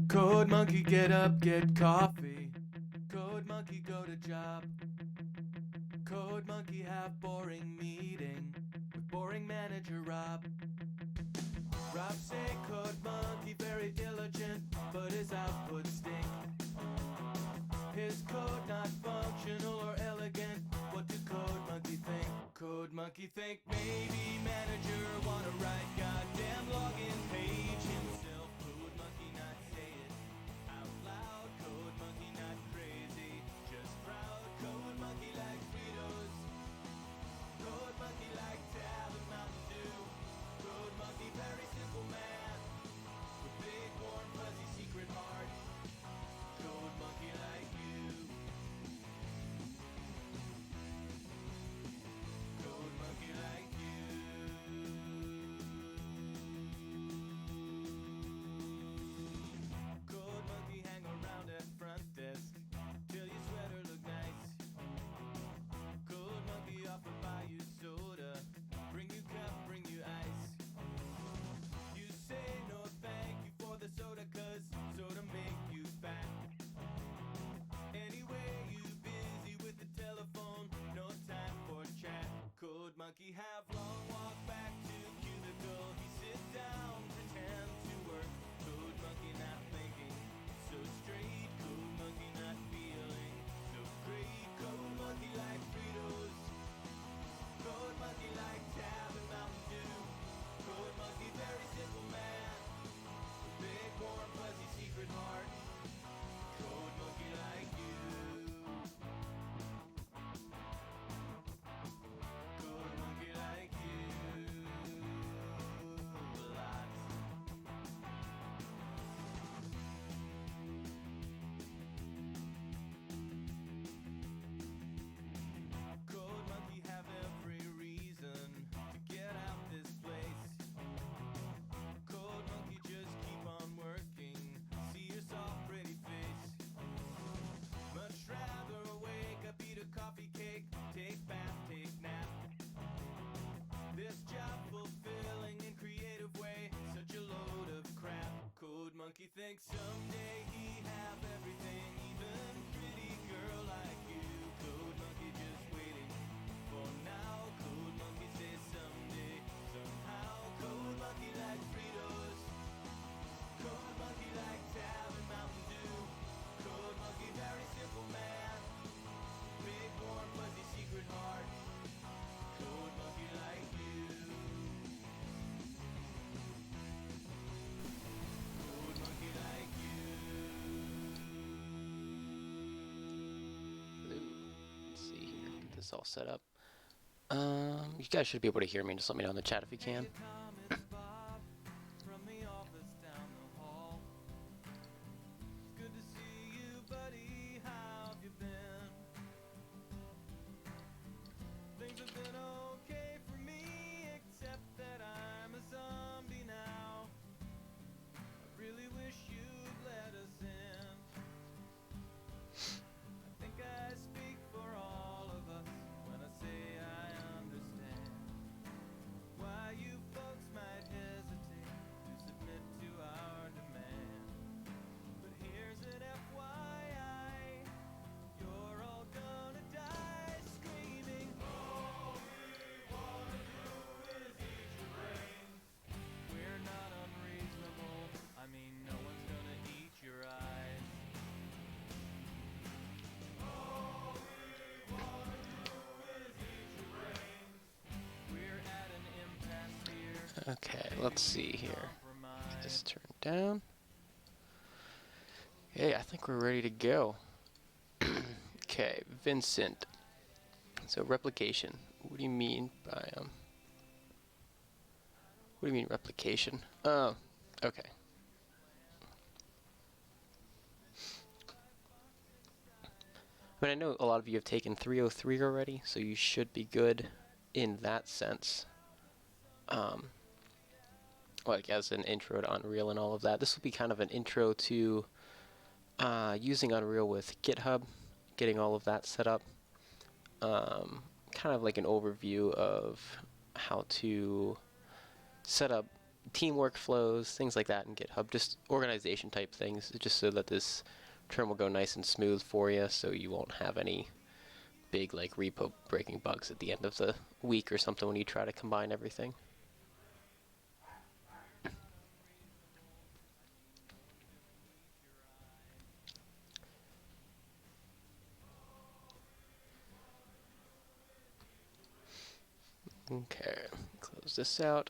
Code monkey, get up, get coffee. Code monkey, go to job. Code monkey, have boring meeting with boring manager Rob. Rob say code monkey very diligent, but his output stink. His code not functional or elegant. What do code monkey think? Code monkey think maybe manager wanna write goddamn login page himself. Code monkey not say it out loud. Code monkey not crazy, just proud. Code monkey like Fritos. Code monkey like Tab and Mountain Dew. Code monkey very simple man with big warm fuzzy secret heart. Code monkey like you. Code monkey like you. Code monkey hang around at front desk till your sweater look nice. Code monkey offer buy you soda, bring you cup, bring you ice. You say no thank you for the soda, cause soda make you fat. Anyway, you busy with the telephone, no time for chat. Code monkey have long walk back to cubicle. He sit down, pretend to work. Code monkey not thinking so straight. Code monkey not feeling so great. Code monkey like Fritos. Code monkey like Tab and Mountain Dew. Code monkey very simple man, big warm fuzzy secret heart. Code monkey like you. Code monkey like you. Lots. Code monkey have every reason to get out this place. Code monkey just keep on working. See your soft pretty face. Much rather wake up, eat a coffee cake, take bath, take nap. This job fulfilling in creative way, such a load of crap. Code monkey thinks someday he have everything, even pretty girl like you. Code monkey just waiting for now. Code monkey says someday, somehow. Code monkey like Fritos. Code monkey like Tab and Mountain Dew. Code monkey very simple man, big warm fuzzy secret heart. Code monkey like you. Code monkey like you. Let's see here. Get this all set up. You guys should be able to hear me. Just let me know in the chat if you can. Tom, it's Bob from the office down the hall. It's good to see you, buddy. How have you been? Things have been okay for me, except that I'm a zombie now. I really wish you'd let us in. I think I speak for all of us when I say I understand why you folks might hesitate to submit to our demand. But here's an FYI, you're all gonna die screaming. All we wanna do is eat your brains. We're not unreasonable, I mean no one's gonna eat your eyes. All we wanna do is eat your brains. We're at an impasse here. Okay, let's see here. Get this turned down. Okay, I think we're ready to go. Okay, Vincent. So replication. What do you mean by What do you mean replication? Oh, okay. I mean, I know a lot of you have taken 303 already, so you should be good in that sense. Like as an intro to Unreal and all of that. This will be kind of an intro to using Unreal with GitHub, getting all of that set up. Kind of like an overview of how to set up teamwork flows, things like that in GitHub, just organization type things, just so that this term will go nice and smooth for you, so you won't have any big like repo breaking bugs at the end of the week or something when you try to combine everything. Okay, close this out.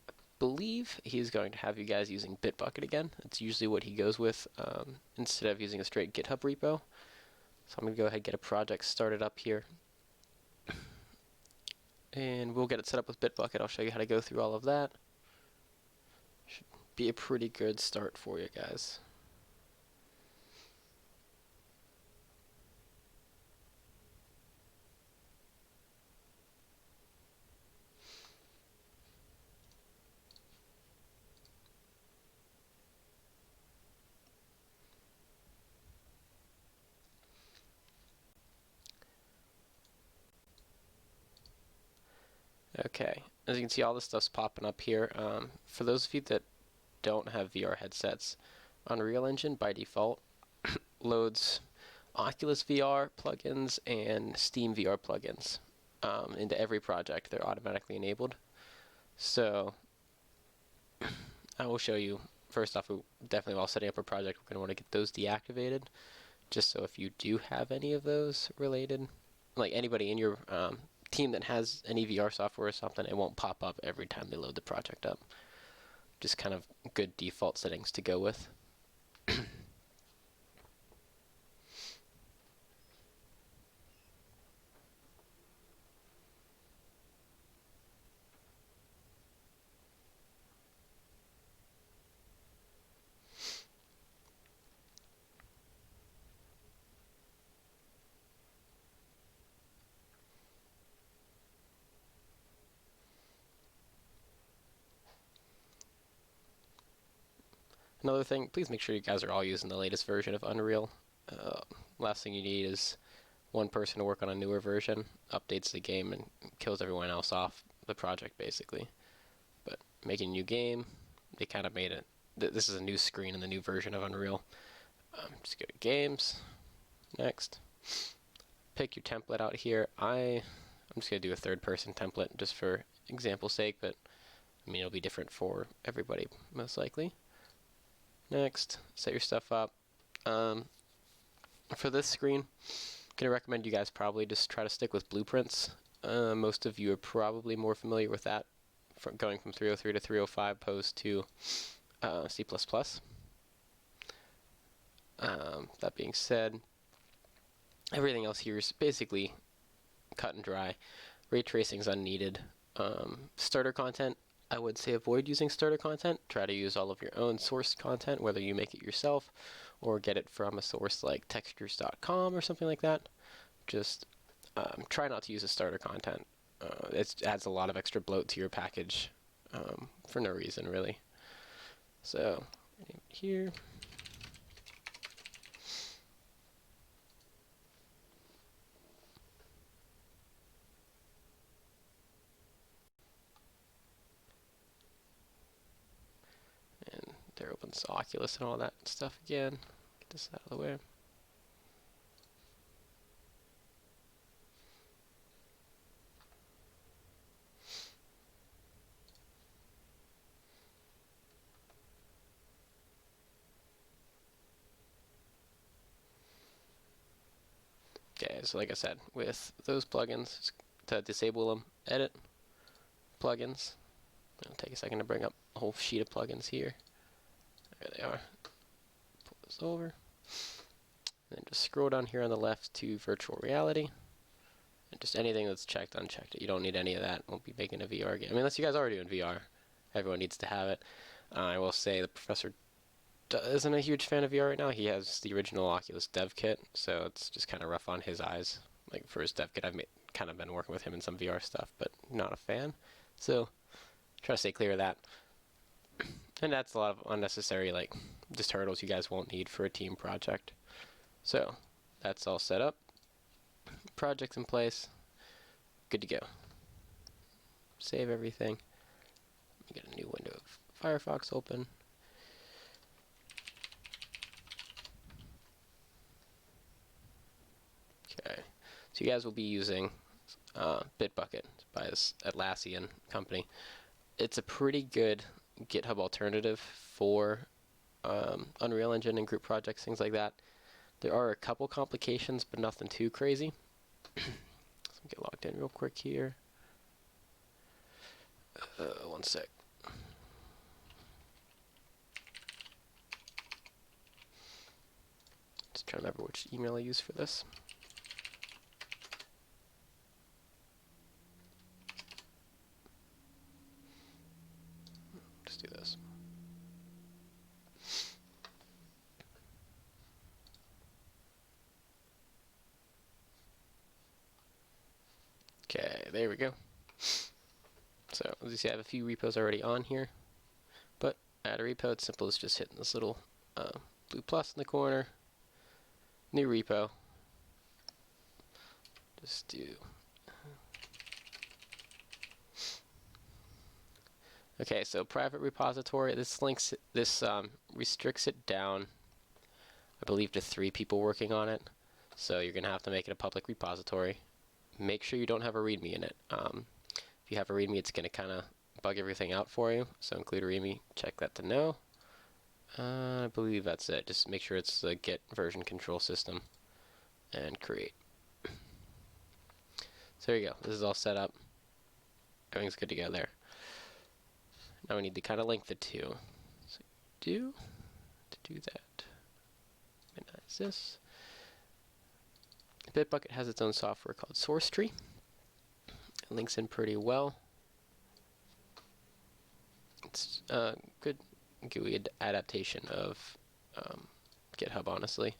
I believe he's going to have you guys using Bitbucket again. That's usually what he goes with instead of using a straight GitHub repo. So I'm going to go ahead and get a project started up here. And we'll get it set up with Bitbucket. I'll show you how to go through all of that. Should be a pretty good start for you guys. Okay, as you can see, all this stuff's popping up here. For those of you that don't have VR headsets, Unreal Engine by default loads Oculus Vr plugins and Steam VR plugins into every project. They're automatically enabled. So I will show you, first off, definitely while setting up a project, we're going to want to get those deactivated, just so if you do have any of those related, like anybody in your team that has any VR software or something, it won't pop up every time they load the project up. Just kind of good default settings to go with. Another thing, please make sure you guys are all using the latest version of Unreal. Last thing you need is one person to work on a newer version, updates the game and kills everyone else off the project basically. But making a new game, they kind of made it. This is a new screen in the new version of Unreal. Just go to Games, next. Pick your template out here. I'm just going to do a third-person template just for example's sake, but I mean it'll be different for everybody most likely. Next, set your stuff up. For this screen, I'm going to recommend you guys probably just try to stick with blueprints. Most of you are probably more familiar with that, going from 303 to 305 opposed to C++. That being said, everything else here is basically cut and dry. Ray tracing is unneeded. Starter content, I would say avoid using starter content. Try to use all of your own sourced content, whether you make it yourself or get it from a source like textures.com or something like that. Just try not to use the starter content. It adds a lot of extra bloat to your package for no reason, really. So, here. And there opens Oculus and all that stuff again. Get this out of the way. Okay, so like I said, with those plugins, to disable them, edit, plugins. It'll take a second to bring up a whole sheet of plugins here. There they are. Pull this over. And then just scroll down here on the left to virtual reality. And just anything that's checked, unchecked. You don't need any of that. We'll be making a VR game. I mean, unless you guys are already doing VR. Everyone needs to have it. I will say the professor isn't a huge fan of VR right now. He has the original Oculus dev kit, so it's just kind of rough on his eyes. Like for his dev kit, I've kind of been working with him in some VR stuff, but not a fan. So try to stay clear of that. And that's a lot of unnecessary like just hurdles you guys won't need for a team project. So that's all set up. Project's in place. Good to go. Save everything. Let me get a new window of Firefox open. Okay, so you guys will be using Bitbucket by this Atlassian company. It's a pretty good GitHub alternative for Unreal Engine and group projects, things like that. There are a couple complications, but nothing too crazy. Let's get logged in real quick here. One sec. Just trying to remember which email I used for this. Just do this. Okay, there we go. So as you see, I have a few repos already on here, but add a repo, it's simple as just hitting this little blue plus in the corner, new repo. Just do. Okay, so private repository. This restricts it down, I believe, to 3 people working on it. So you're gonna have to make it a public repository. Make sure you don't have a README in it. If you have a README, it's gonna kind of bug everything out for you. So include a README. Check that to no. I believe that's it. Just make sure it's the Git version control system and create. So there you go. This is all set up. Everything's good to go there. Now we need to kind of link the two. So to do that, minimize this. Bitbucket has its own software called SourceTree. It links in pretty well. It's a good GUI adaptation of GitHub, honestly.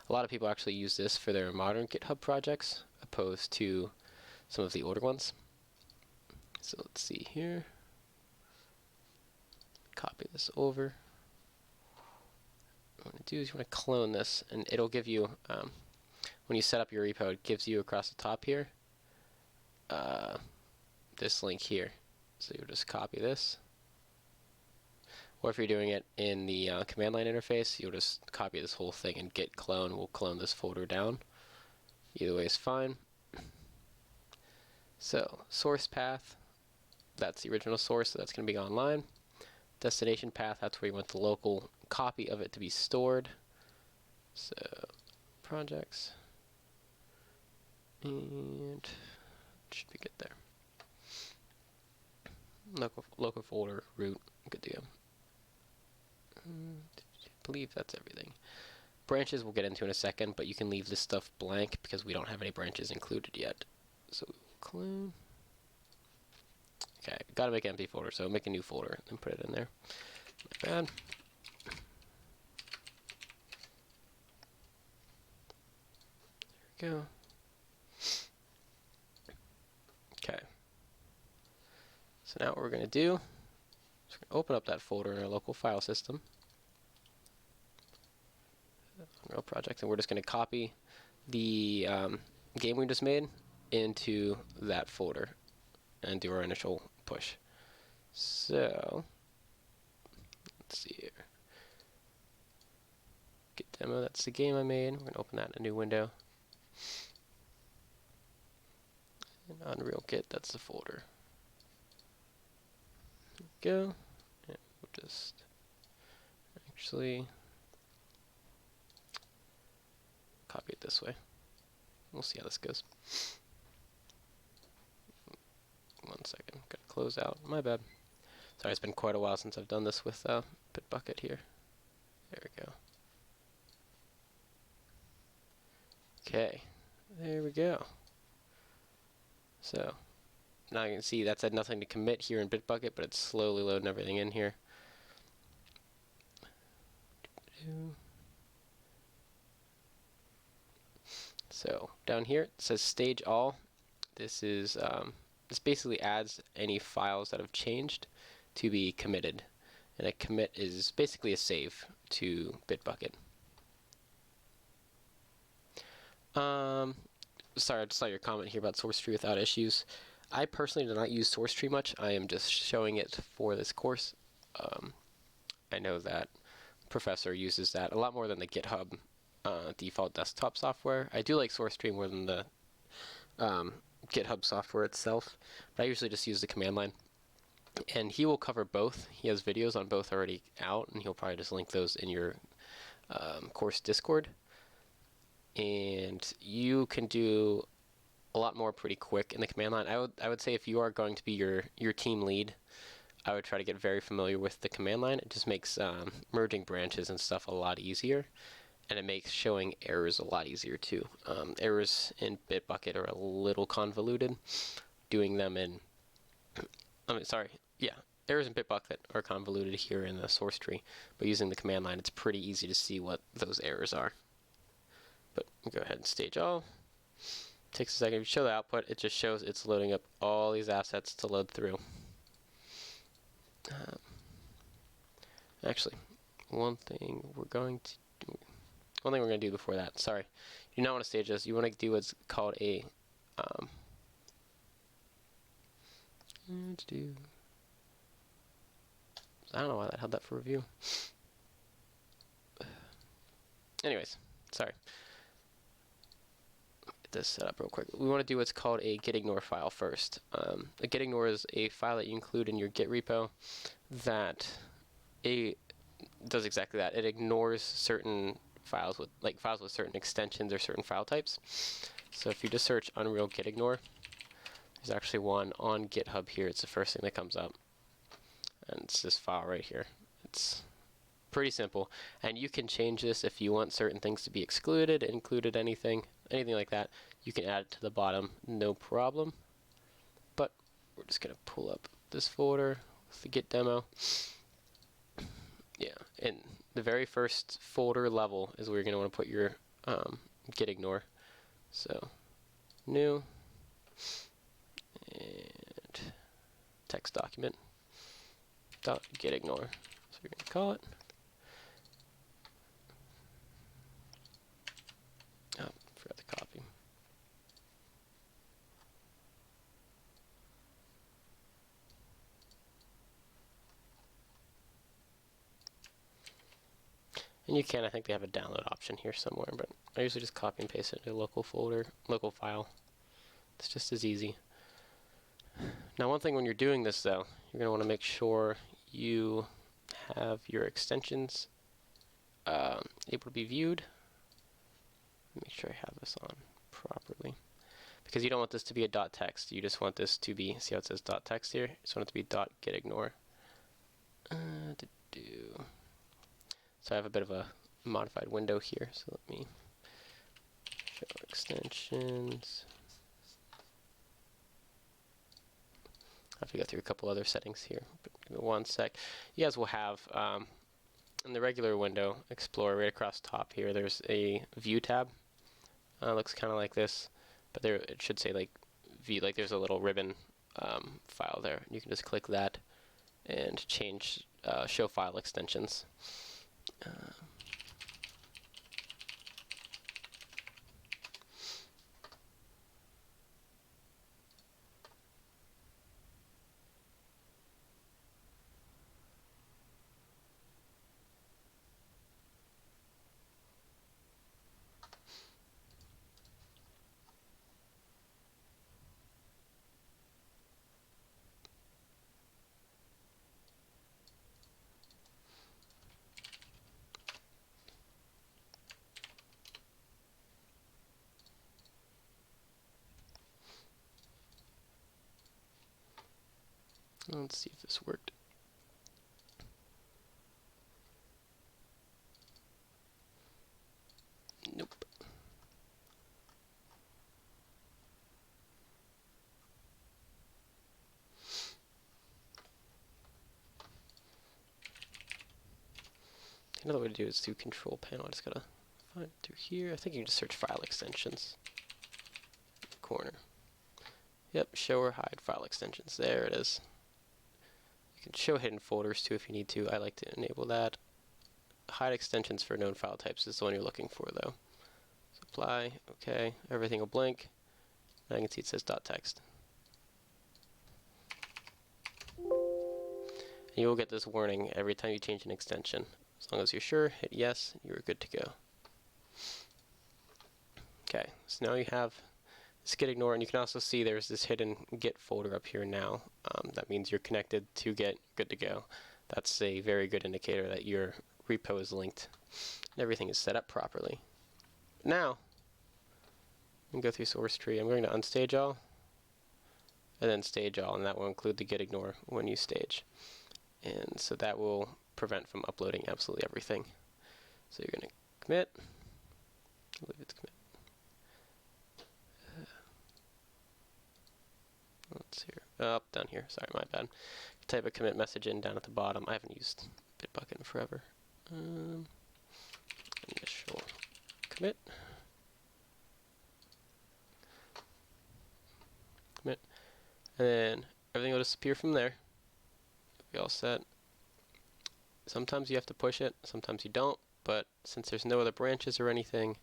A lot of people actually use this for their modern GitHub projects, opposed to some of the older ones. So let's see here. Copy this over. What you want to do is you want to clone this, and it'll give you, when you set up your repo, it gives you across the top here this link here. So you'll just copy this. Or if you're doing it in the command line interface, you'll just copy this whole thing, and git clone will clone this folder down. Either way is fine. So source path, that's the original source, so that's going to be online. Destination path, that's where you want the local copy of it to be stored. So projects, and should be good there. Local folder, root, good to go. I believe that's everything. Branches we'll get into in a second, but you can leave this stuff blank because we don't have any branches included yet. So clone. Okay, gotta make an empty folder, so make a new folder and put it in there. Not bad. There we go. Okay. So now what we're gonna do is we're gonna open up that folder in our local file system. Unreal project, and we're just gonna copy the game we just made into that folder and do our initial push. So let's see here. Git demo, that's the game I made. We're gonna open that in a new window. And Unreal Git, that's the folder. There we go. And we'll just actually copy it this way. We'll see how this goes. One second, gotta close out. My bad. Sorry, it's been quite a while since I've done this with Bitbucket here. There we go. Okay, there we go. So now you can see that said nothing to commit here in Bitbucket, but it's slowly loading everything in here. So down here it says stage all. This is this basically adds any files that have changed to be committed, and a commit is basically a save to Bitbucket. Sorry, I just saw your comment here about SourceTree without issues. I personally do not use SourceTree much. I am just showing it for this course. I know that Professor uses that a lot more than the GitHub default desktop software. I do like SourceTree more than the GitHub software itself, but I usually just use the command line. And he will cover both. He has videos on both already out, and he'll probably just link those in your course Discord. And you can do a lot more pretty quick in the command line. I would say if you are going to be your team lead, I would try to get very familiar with the command line. It just makes merging branches and stuff a lot easier, and it makes showing errors a lot easier too. Errors in Bitbucket are a little convoluted. Doing them in, errors in Bitbucket are convoluted here in the source tree, but using the command line, it's pretty easy to see what those errors are. But go ahead and stage all. Takes a second. If you show the output, it just shows it's loading up all these assets to load through. Actually, one thing we're going to do before that. Sorry, you do not want to stage this. You want to do what's called a I don't know why that held that for review. Anyways, sorry. Get this set up real quick. We want to do what's called a gitignore file first. A gitignore is a file that you include in your Git repo that does exactly that. It ignores certain files with certain extensions or certain file types. So if you just search Unreal Gitignore, there's actually one on GitHub here. It's the first thing that comes up. And it's this file right here. It's pretty simple. And you can change this if you want certain things to be excluded, included, anything like that. You can add it to the bottom, no problem. But we're just going to pull up this folder with the Git demo. Yeah, and the very first folder level is where you're going to want to put your gitignore. So, new, and text document dot gitignore. So we're going to call it. Oh, forgot to copy. And you can, I think they have a download option here somewhere, but I usually just copy and paste it into a local folder, local file. It's just as easy. Now, one thing when you're doing this, though, you're going to want to make sure you have your extensions able to be viewed. Make sure I have this on properly, because you don't want this to be a .text. You just want this to be, see how it says .text here? You just want it to be .gitignore. So I have a bit of a modified window here, so let me show extensions. I have to go through a couple other settings here, but give me one sec. You guys will have, in the regular window, Explorer, right across the top here, there's a View tab. Looks kind of like this, but there it should say like View, like there's a little ribbon file there. You can just click that and change Show File Extensions. Let's see if this worked. Nope. Another way to do it is through Control Panel. I just gotta find it through here. I think you can just search File Extensions. Corner. Yep, show or hide file extensions. There it is. You can show hidden folders too if you need to. I like to enable that. Hide extensions for known file types is the one you're looking for though. So apply, okay, everything will blink. Now you can see it says .text. And you'll get this warning every time you change an extension. As long as you're sure, hit yes, you're good to go. Okay, so now you have this git ignore, and you can also see there's this hidden git folder up here now. That means you're connected to git, good to go. That's a very good indicator that your repo is linked and everything is set up properly. Now, we can go through source tree. I'm going to unstage all, and then stage all, and that will include the git ignore when you stage. And so that will prevent from uploading absolutely everything. So you're going to commit. I believe it's commit. Let's see here. Up, down here. Sorry, my bad. Type a commit message in down at the bottom. I haven't used Bitbucket in forever. Initial commit. Commit. And then everything will disappear from there. Be all set. Sometimes you have to push it, sometimes you don't, but since there's no other branches or anything,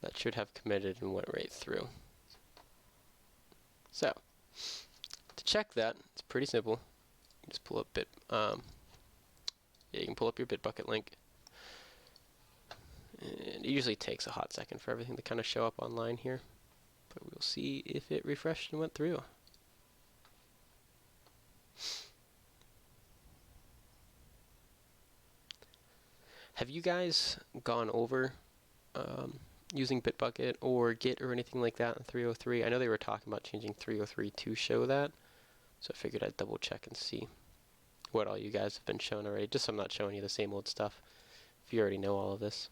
that should have committed and went right through. So, to check that, it's pretty simple. You just pull up you can pull up your Bitbucket link. And it usually takes a hot second for everything to kind of show up online here, but we'll see if it refreshed and went through. Have you guys gone over using Bitbucket or Git or anything like that in 3.03? I know they were talking about changing 3.03 to show that, so I figured I'd double check and see what all you guys have been shown already, just so I'm not showing you the same old stuff if you already know all of this.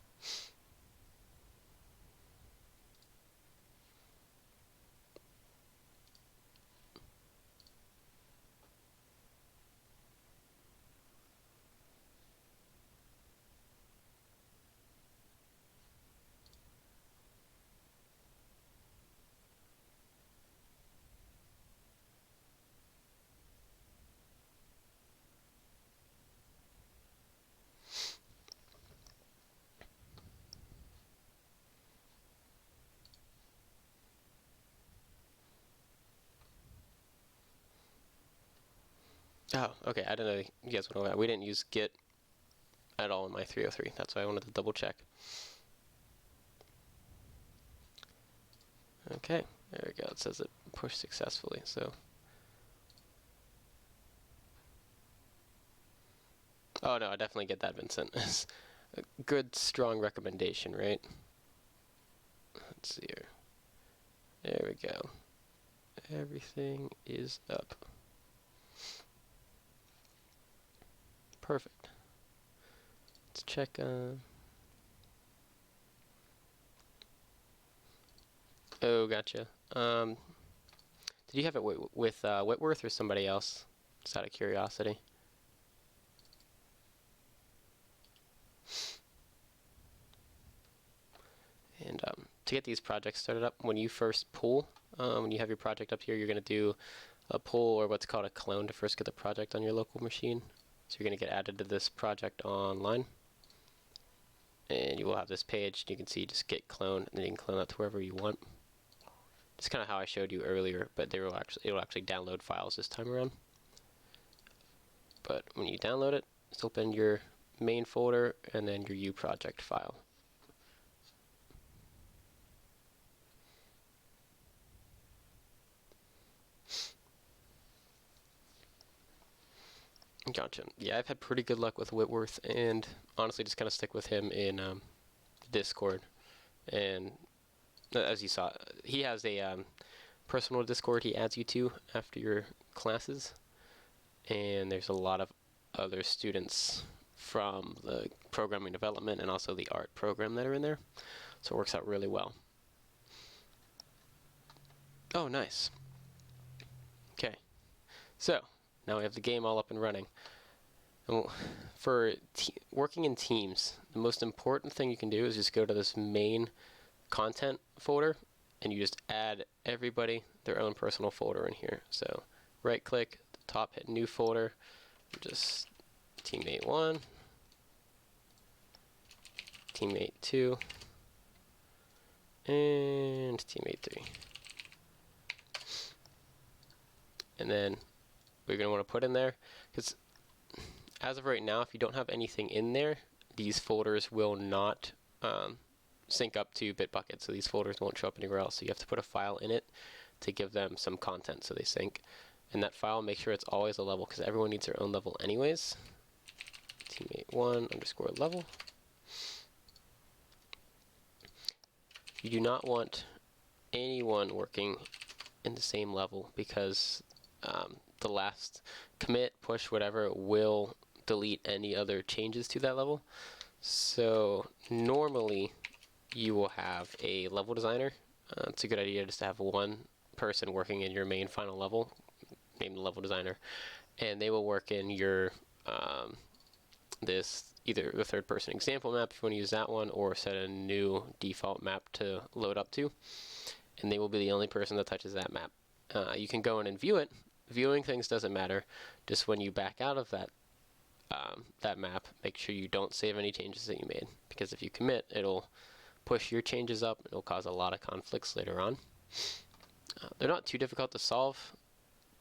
Oh, okay, I didn't know you guys would know that. We didn't use Git at all in my 3.03. That's why I wanted to double check. Okay, there we go. It says it pushed successfully. So, oh no, I definitely get that, Vincent. It's a good, strong recommendation, right? Let's see here. There we go. Everything is up. Perfect. Let's check. Oh, gotcha. Did you have it with Whitworth or somebody else? Just out of curiosity. And to get these projects started up, when you first pull, when you have your project up here, you're going to do a pull or what's called a clone to first get the project on your local machine. So you're going to get added to this project online. And you will have this page. You can see just git clone, and then you can clone that to wherever you want. It's kind of how I showed you earlier, but it will actually download files this time around. But when you download it, just open your main folder and then your U project file. Gotcha. Yeah, I've had pretty good luck with Whitworth, and honestly just kind of stick with him in Discord. And as you saw, he has a personal Discord he adds you to after your classes, and there's a lot of other students from the programming development and also the art program that are in there, so it works out really well. Oh, nice. Okay, so now we have the game all up and running. And for working in teams, the most important thing you can do is just go to this main content folder and you just add everybody their own personal folder in here. So right click at the top, hit new folder, just teammate 1, teammate 2, and teammate 3. And then we're going to want to put in there, because as of right now, if you don't have anything in there, these folders will not sync up to Bitbucket, so these folders won't show up anywhere else. So you have to put a file in it to give them some content so they sync. And that file, make sure it's always a level, because everyone needs their own level anyways. teammate1_level. You do not want anyone working in the same level, because the last commit, push, whatever, will delete any other changes to that level. So normally you will have a level designer. It's a good idea just to have one person working in your main final level, named the level designer, and they will work in your this either the third person example map if you want to use that one, or set a new default map to load up to, and they will be the only person that touches that map. You can go in and view it. Viewing things doesn't matter. Just when you back out of that that map, make sure you don't save any changes that you made, because if you commit, it'll push your changes up. It'll cause a lot of conflicts later on. They're not too difficult to solve,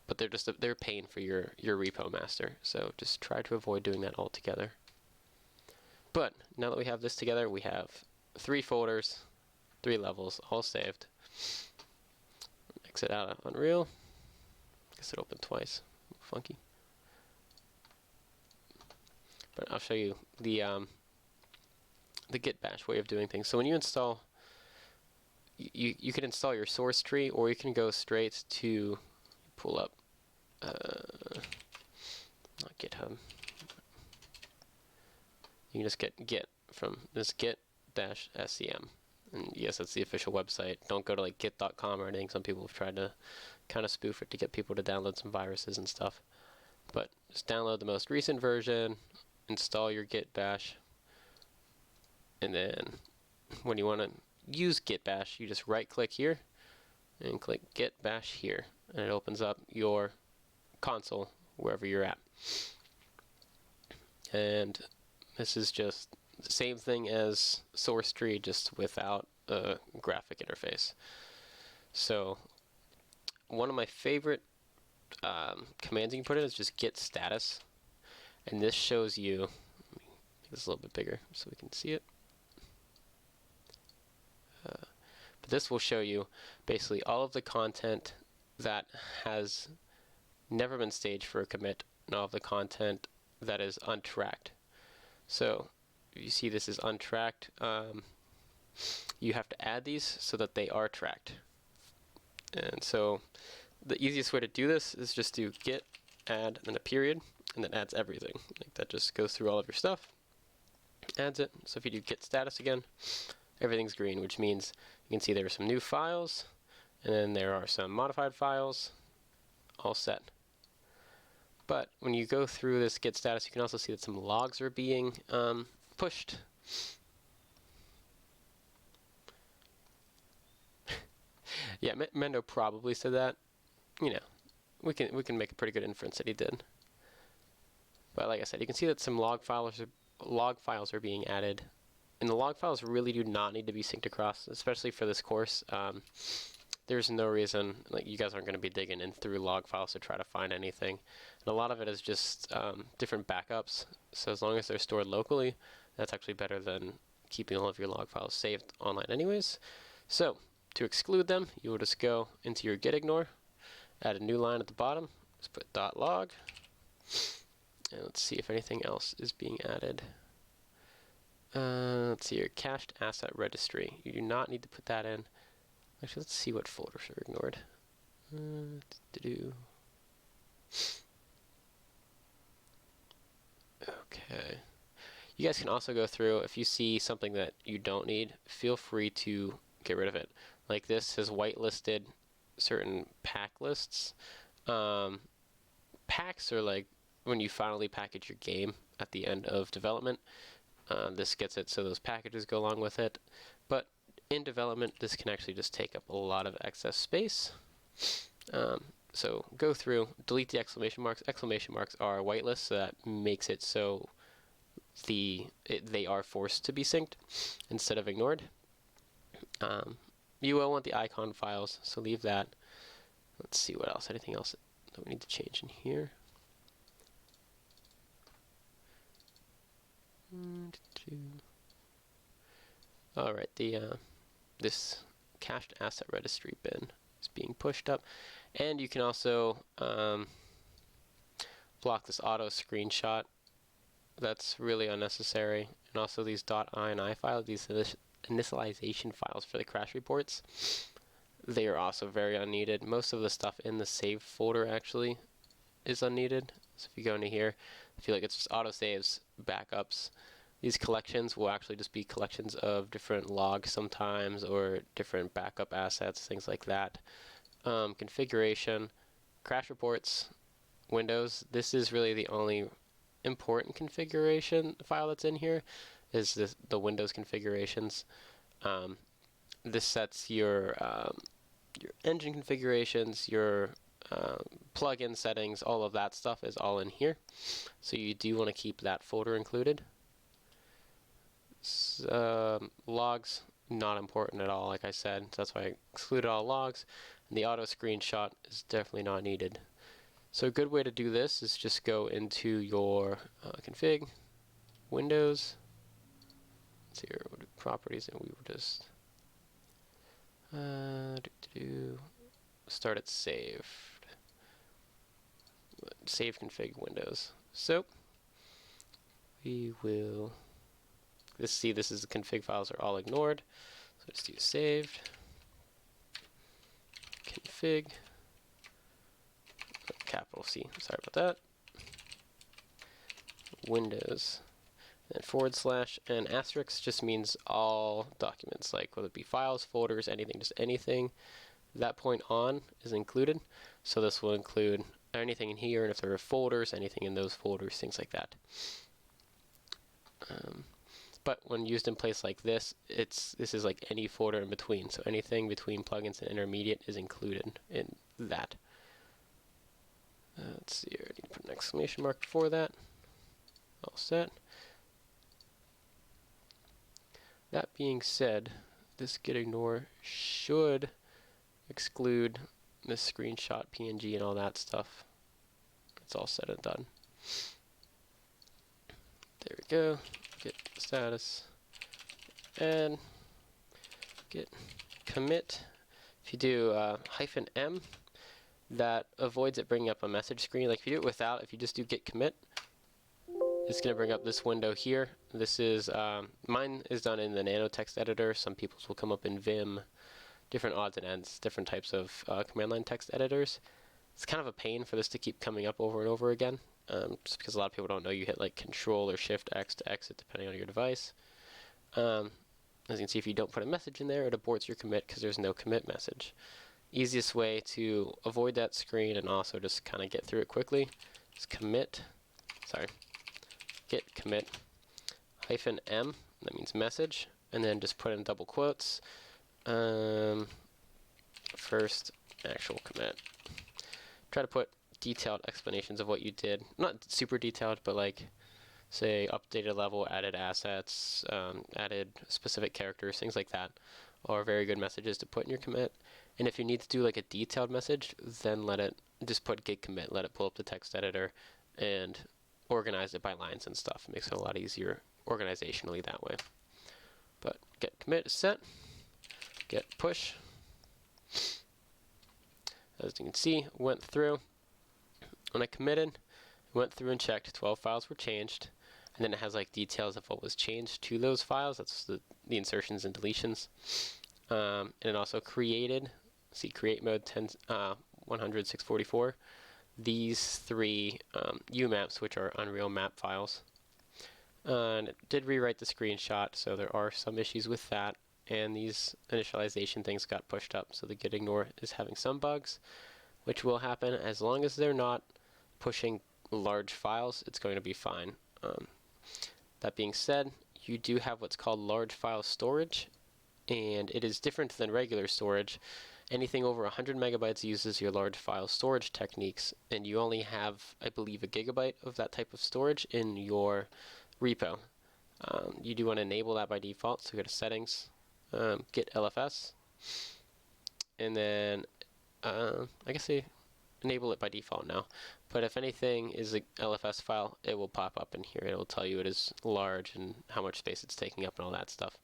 but they're a pain for your repo master. So just try to avoid doing that altogether. But now that we have this together, we have 3 folders, 3 levels, all saved. Exit out of Unreal. Guess it opened twice. Funky. But I'll show you the Git bash way of doing things. So when you install, you can install your source tree, or you can go straight to pull up not GitHub. You can just get Git from this git-scm. And yes, that's the official website. Don't go to like git.com or anything. Some people have tried to kind of spoof it to get people to download some viruses and stuff. But just download the most recent version, install your Git bash, and then when you want to use Git bash, you just right click here and click Git bash here, and it opens up your console wherever you're at. And this is just the same thing as source tree, just without a graphic interface. So one of my favorite commands you can put in is just git status, and this shows you, let me make this a little bit bigger so we can see it. But this will show you basically all of the content that has never been staged for a commit, and all of the content that is untracked. So you see this is untracked. You have to add these so that they are tracked. And so the easiest way to do this is just do git add and then a period, and then adds everything. Like that just goes through all of your stuff, adds it. So if you do git status again, everything's green, which means you can see there are some new files, and then there are some modified files, all set. But when you go through this git status, you can also see that some logs are being pushed. Yeah, Mendo probably said that. You know, we can make a pretty good inference that he did. But like I said, you can see that some log files are being added, and the log files really do not need to be synced across, especially for this course. There's no reason, like, you guys aren't going to be digging in through log files to try to find anything. And a lot of it is just different backups. So as long as they're stored locally, that's actually better than keeping all of your log files saved online anyways. So to exclude them, you will just go into your git ignore, add a new line at the bottom, just put .log, and let's see if anything else is being added. Let's see here, cached asset registry. You do not need to put that in. Actually, let's see what folders are ignored. Okay. You guys can also go through, if you see something that you don't need, feel free to get rid of it. Like this has whitelisted certain pack lists. Packs are like when you finally package your game at the end of development. This gets it so those packages go along with it. But in development, this can actually just take up a lot of excess space. So go through, delete the exclamation marks. Exclamation marks are whitelist, so that makes it so they are forced to be synced instead of ignored. You will want the icon files, so leave that. Let's see what else. Anything else that we need to change in here? All right, this cached asset registry bin is being pushed up, and you can also block this auto screenshot. That's really unnecessary, and also these .ini files, these initialization files for the crash reports, they are also very unneeded. Most of the stuff in the save folder actually is unneeded. So if you go into here, I feel like it's just autosaves, backups. These collections will actually just be collections of different logs sometimes, or different backup assets, things like that. Configuration, crash reports, Windows. This is really the only important configuration file that's in here, is the Windows configurations. This sets your engine configurations, your plugin settings, all of that stuff is all in here. So you do want to keep that folder included. Logs, not important at all, like I said, so that's why I excluded all logs. And the auto screenshot is definitely not needed. So a good way to do this is just go into your config, Windows, let's see here, properties, and we will just start at saved. Save config Windows. So we will see this is the config files are all ignored. So just do saved config, capital C, sorry about that, Windows, and / and asterisk just means all documents, like whether it be files, folders, anything, just anything that point on is included. So this will include anything in here, and if there are folders, anything in those folders, things like that. But when used in place like this, this is like any folder in between. So anything between plugins and intermediate is included in that. Let's see here, I need to put an exclamation mark before that. All set. That being said, this getignore should exclude this screenshot PNG and all that stuff. It's all said and done. There we go. Get status and get commit. If you do -m, that avoids it bringing up a message screen. Like if you do it without, if you just do git commit, it's going to bring up this window here. This is mine is done in the nano text editor. Some people's will come up in Vim. Different odds and ends, different types of command line text editors. It's kind of a pain for this to keep coming up over and over again, just because a lot of people don't know you hit like Control or Shift X to exit depending on your device. As you can see, if you don't put a message in there, it aborts your commit because there's no commit message. Easiest way to avoid that screen and also just kind of get through it quickly is git commit -m, that means message, and then just put in double quotes. First actual commit. Try to put detailed explanations of what you did. Not super detailed, but like, say, updated level, added assets, added specific characters, things like that, are very good messages to put in your commit. And if you need to do like a detailed message, then just put git commit, let it pull up the text editor, and organize it by lines and stuff. It makes it a lot easier organizationally that way. But git commit is set. Git push. As you can see, went through. When I committed, went through and checked 12 files were changed, and then it has like details of what was changed to those files. That's the insertions and deletions. And it also created, see create mode 100/644, these three UMaps, which are Unreal map files. And it did rewrite the screenshot, so there are some issues with that. And these initialization things got pushed up, so the getignore is having some bugs, which will happen as long as they're not pushing large files. It's going to be fine. That being said, you do have what's called large file storage, and it is different than regular storage. Anything over 100 megabytes uses your large file storage techniques, and you only have, I believe, 1 gigabyte of that type of storage in your repo. You do want to enable that by default, so go to settings, git LFS, and then I guess enable it by default now. But if anything is a LFS file, it will pop up in here. It will tell you it is large and how much space it's taking up and all that stuff.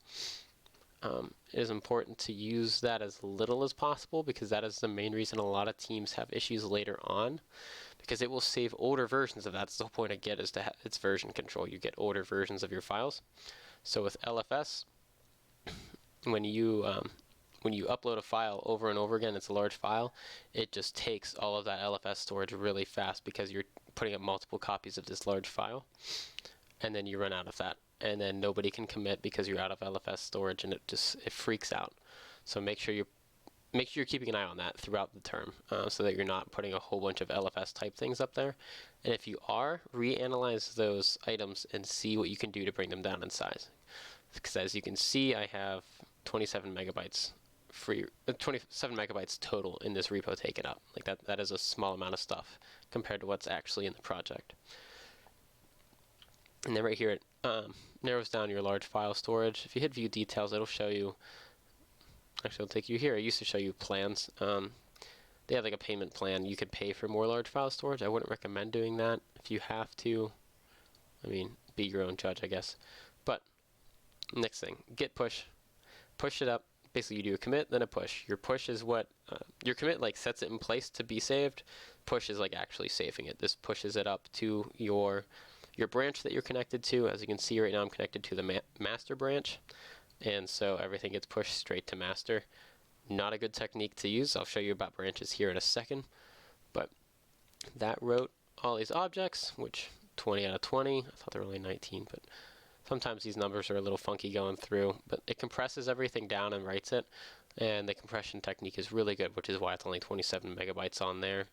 It is important to use that as little as possible, because that is the main reason a lot of teams have issues later on, because it will save older versions of that. That's the whole point of Git, is to have its version control. You get older versions of your files. So with LFS, when you upload a file over and over again, it's a large file, it just takes all of that LFS storage really fast, because you're putting up multiple copies of this large file, and then you run out of that, and then nobody can commit because you're out of LFS storage, and it freaks out. So make sure you're keeping an eye on that throughout the term, so that you're not putting a whole bunch of LFS type things up there. And if you are, reanalyze those items and see what you can do to bring them down in size. Because as you can see, I have 27 megabytes free, 27 megabytes total in this repo taken up. Like that is a small amount of stuff compared to what's actually in the project. And then right here, it narrows down your large file storage. If you hit view details, it'll show you, actually it'll take you here. It used to show you plans. They have like a payment plan. You could pay for more large file storage. I wouldn't recommend doing that. If you have to, I mean, be your own judge, I guess. But next thing, git push it up. Basically, you do a commit, then a push. Your push is what, your commit like sets it in place to be saved. Push is like actually saving it. This pushes it up to your branch that you're connected to. As you can see right now, I'm connected to the master branch, and so everything gets pushed straight to master. Not a good technique to use. I'll show you about branches here in a second, but that wrote all these objects, which 20 out of 20. I thought there were only 19, but sometimes these numbers are a little funky going through, but it compresses everything down and writes it, and the compression technique is really good, which is why it's only 27 megabytes on there.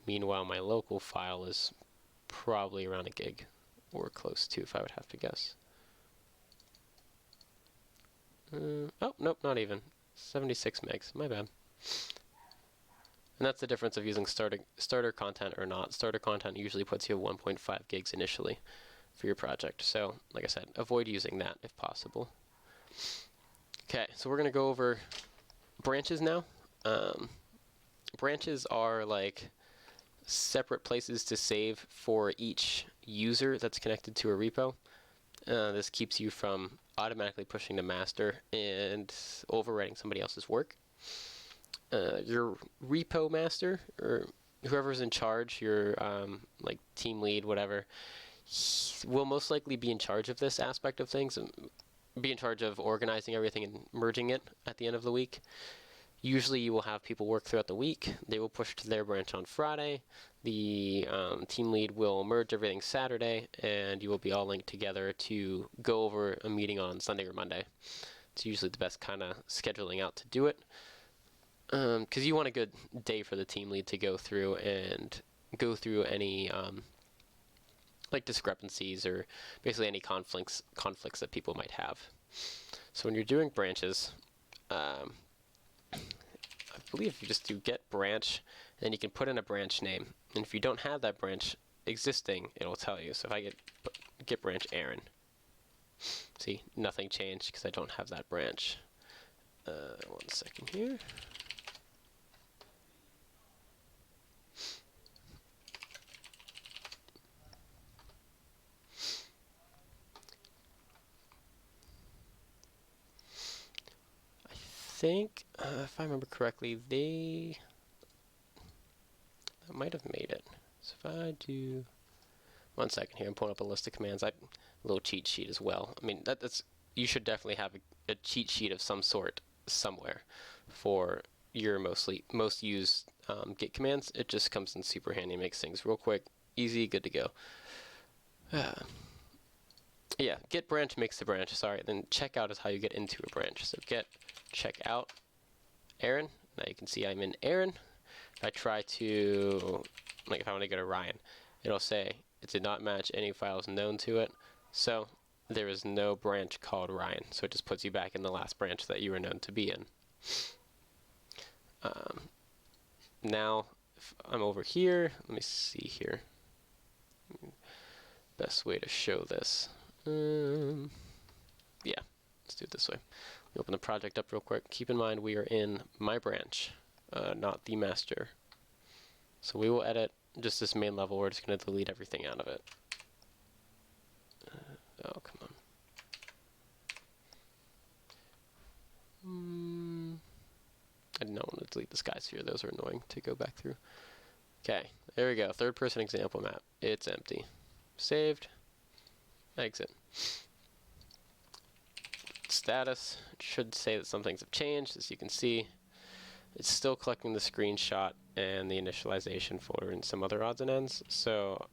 Meanwhile, my local file is probably around a gig, or close to, if I would have to guess. Oh, nope, not even. 76 megs, my bad. And that's the difference of using starter content or not. Starter content usually puts you at 1.5 gigs initially for your project. So, like I said, avoid using that if possible. Okay, so we're going to go over branches now. Branches are like separate places to save for each user that's connected to a repo. This keeps you from automatically pushing to master and overwriting somebody else's work. Your repo master, or whoever's in charge, your like team lead, whatever, will most likely be in charge of this aspect of things, and be in charge of organizing everything and merging it at the end of the week. Usually you will have people work throughout the week. They will push to their branch on Friday. The team lead will merge everything Saturday, and you will be all linked together to go over a meeting on Sunday or Monday. It's usually the best kind of scheduling out to do it, because you want a good day for the team lead to go through any like discrepancies or basically any conflicts that people might have. So when you're doing branches, I believe you just do get branch, and then you can put in a branch name. And if you don't have that branch existing, it'll tell you. So if I get branch Aaron, see, nothing changed because I don't have that branch. 1 second here. I think, if I remember correctly, they might have made it. So if I do 1 second here, I'm pulling up a list of commands. A little cheat sheet as well. I mean, that's you should definitely have a cheat sheet of some sort somewhere for your most used Git commands. It just comes in super handy, makes things real quick, easy, good to go. Yeah, get branch makes the branch. Sorry, then checkout is how you get into a branch. So get checkout Aaron. Now you can see I'm in Aaron. If I try to, like if I want to go to Ryan, it'll say it did not match any files known to it. So there is no branch called Ryan. So it just puts you back in the last branch that you were known to be in. Now, if I'm over here, let me see here. Best way to show this. Yeah, let's do it this way. We open the project up real quick. Keep in mind we are in my branch, not the master. So we will edit just this main level. We're just going to delete everything out of it. Oh, come on. I did not want to delete the skies here. Those are annoying to go back through. Okay, there we go. Third person example map. It's empty. Saved. Exit. Status. It should say that some things have changed. As you can see, it's still collecting the screenshot and the initialization folder and some other odds and ends. So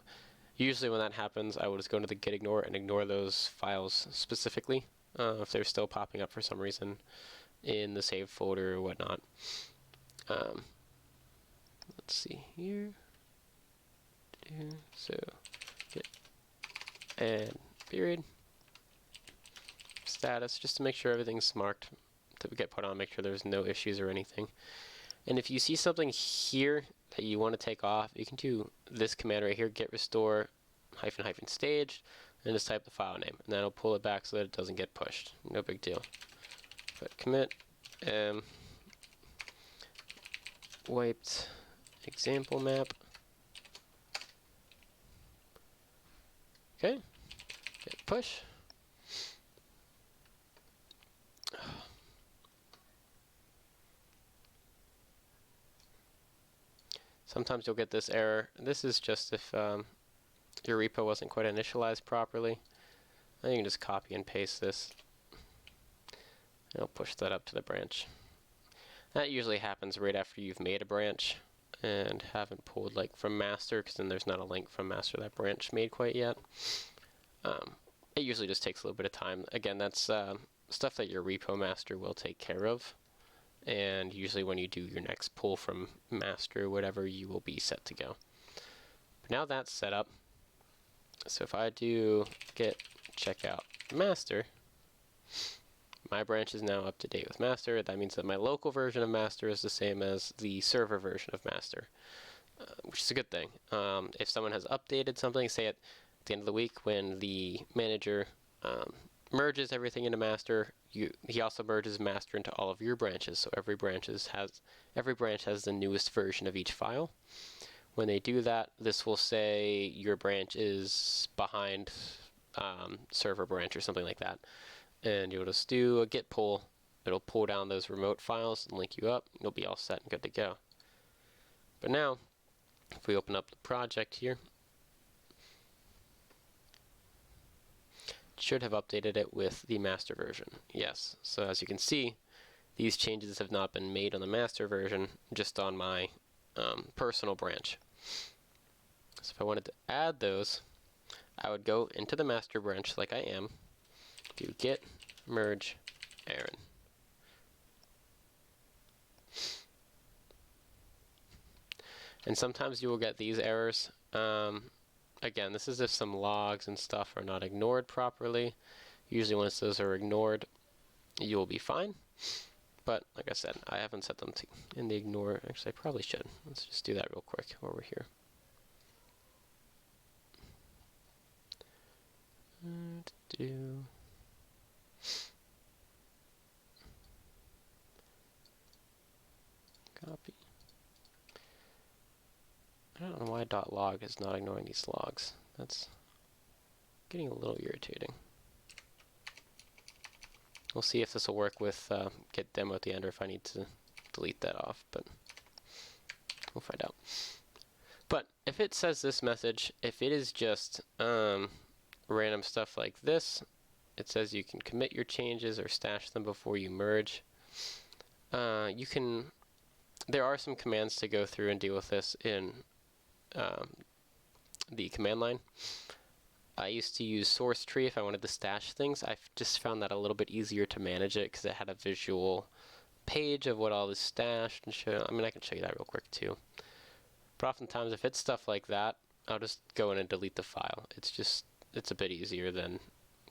usually when that happens, I will just go into the git ignore and ignore those files specifically if they're still popping up for some reason in the save folder or whatnot. Let's see here. So git and period status, just to make sure everything's marked to get put on, make sure there's no issues or anything. And if you see something here that you want to take off, you can do this command right here, git restore -- staged, and just type the file name, and that'll pull it back so that it doesn't get pushed. No big deal. But commit wiped example map. Okay, git push. Sometimes you'll get this error. This is just if your repo wasn't quite initialized properly. Then you can just copy and paste this. It'll push that up to the branch. That usually happens right after you've made a branch and haven't pulled like from master, because then there's not a link from master to that branch made quite yet. It usually just takes a little bit of time. Again, that's stuff that your repo master will take care of. And usually when you do your next pull from master or whatever, you will be set to go. But now that's set up. So if I do git checkout master, my branch is now up to date with master. That means that my local version of master is the same as the server version of master, which is a good thing. If someone has updated something, say at the end of the week when the manager merges everything into master, he also merges master into all of your branches. So every branch has the newest version of each file. When they do that, this will say your branch is behind server branch or something like that. And you'll just do a git pull. It'll pull down those remote files and link you up. You'll be all set and good to go. But now, if we open up the project here, it should have updated it with the master version. Yes. So as you can see, these changes have not been made on the master version, just on my personal branch. So if I wanted to add those, I would go into the master branch like I am, do git merge Aaron. And sometimes you will get these errors. Again, this is if some logs and stuff are not ignored properly. Usually once those are ignored, you will be fine. But like I said, I haven't set them in the ignore. Actually, I probably should. Let's just do that real quick while we're here. Copy. I don't know why .log is not ignoring these logs. That's getting a little irritating. We'll see if this will work with git demo at the end, or if I need to delete that off, but we'll find out. But if it says this message, if it is just random stuff like this, it says you can commit your changes or stash them before you merge. There are some commands to go through and deal with this in the command line. I used to use source tree if I wanted to stash things. I've just found that a little bit easier to manage it because it had a visual page of what all is stashed and show. I mean, I can show you that real quick too. But oftentimes, if it's stuff like that, I'll just go in and delete the file. It's a bit easier than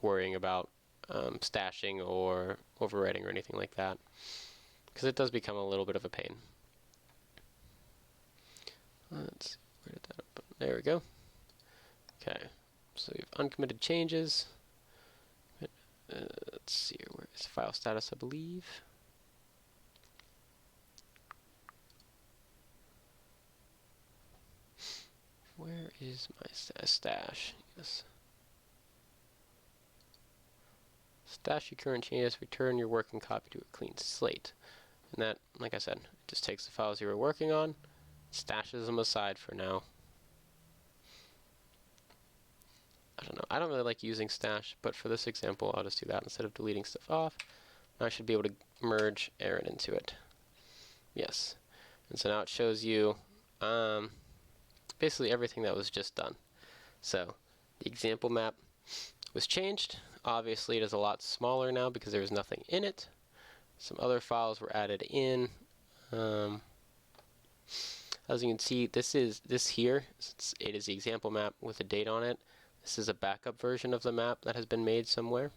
worrying about stashing or overwriting or anything like that, because it does become a little bit of a pain. Let's see, where did that open? There we go. Okay, so we have uncommitted changes. Let's see, where is file status, I believe. is my stash? Yes. Stash your current changes, return your working copy to a clean slate. And that, like I said, just takes the files you were working on, stashes them aside for now. I don't know. I don't really like using stash, but for this example, I'll just do that instead of deleting stuff off. I should be able to merge Aaron into it. Yes. And so now it shows you basically everything that was just done. So the example map was changed. Obviously, it is a lot smaller now because there was nothing in it. Some other files were added in. As you can see, this here, it is the example map with a date on it. This is a backup version of the map that has been made somewhere.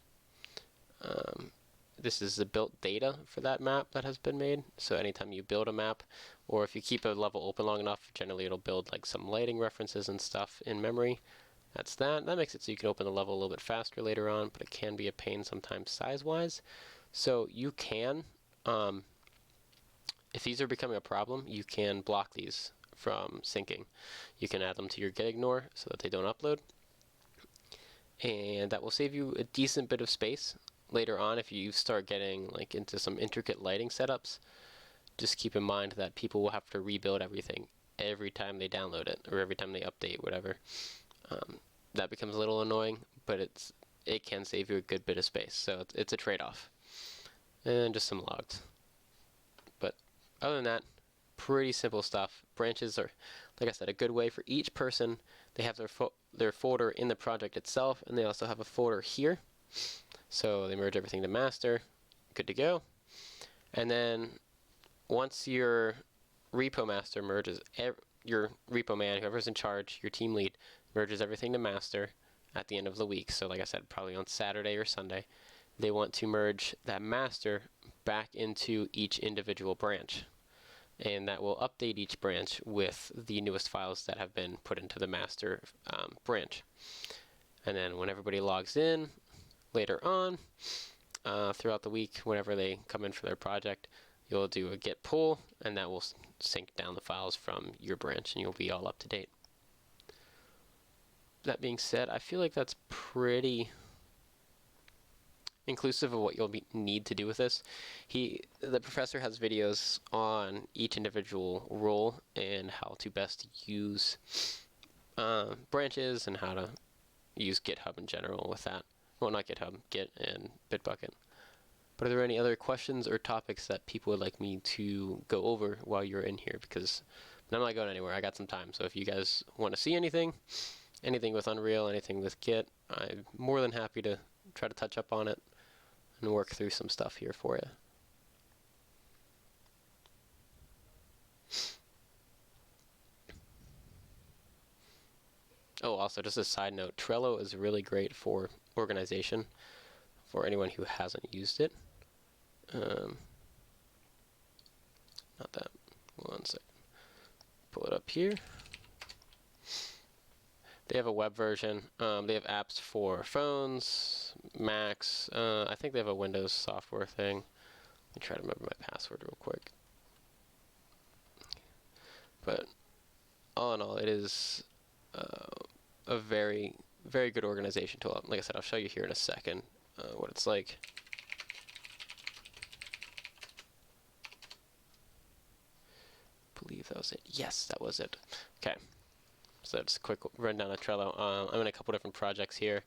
This is the built data for that map that has been made. So anytime you build a map, or if you keep a level open long enough, generally it'll build like some lighting references and stuff in memory. That's that. That makes it so you can open the level a little bit faster later on, but it can be a pain sometimes size-wise. So you can, if these are becoming a problem, you can block these from syncing. You can add them to your get-ignore so that they don't upload. And that will save you a decent bit of space later on if you start getting like into some intricate lighting setups. Just keep in mind that people will have to rebuild everything every time they download it or every time they update whatever. That becomes a little annoying, but it can save you a good bit of space, so it's a trade-off. And just some logs. But other than that, pretty simple stuff. Branches are, like I said, a good way for each person. They have their folder in the project itself, and they also have a folder here. So they merge everything to master, good to go. And then once your repo master merges, your repo man, whoever's in charge, your team lead, merges everything to master at the end of the week. So like I said, probably on Saturday or Sunday, they want to merge that master back into each individual branch. And that will update each branch with the newest files that have been put into the master branch. And then when everybody logs in later on, throughout the week, whenever they come in for their project, you'll do a git pull, and that will sync down the files from your branch, and you'll be all up to date. That being said, I feel like that's pretty inclusive of what you'll need to do with this. The professor has videos on each individual role and how to best use branches and how to use GitHub in general with that. Well, not GitHub, Git and Bitbucket. But are there any other questions or topics that people would like me to go over while you're in here? Because I'm not going anywhere. I got some time. So if you guys want to see anything with Unreal, anything with Git, I'm more than happy to try to touch up on it and work through some stuff here for you. Oh, also, just a side note, Trello is really great for organization for anyone who hasn't used it. Not that. One second. Pull it up here. They have a web version. They have apps for phones, Macs. I think they have a Windows software thing. Let me try to remember my password real quick. But all in all, it is a very, very good organization tool. Like I said, I'll show you here in a second what it's like. I believe that was it. Yes, that was it. Okay. So just a quick rundown of Trello. I'm in a couple different projects here.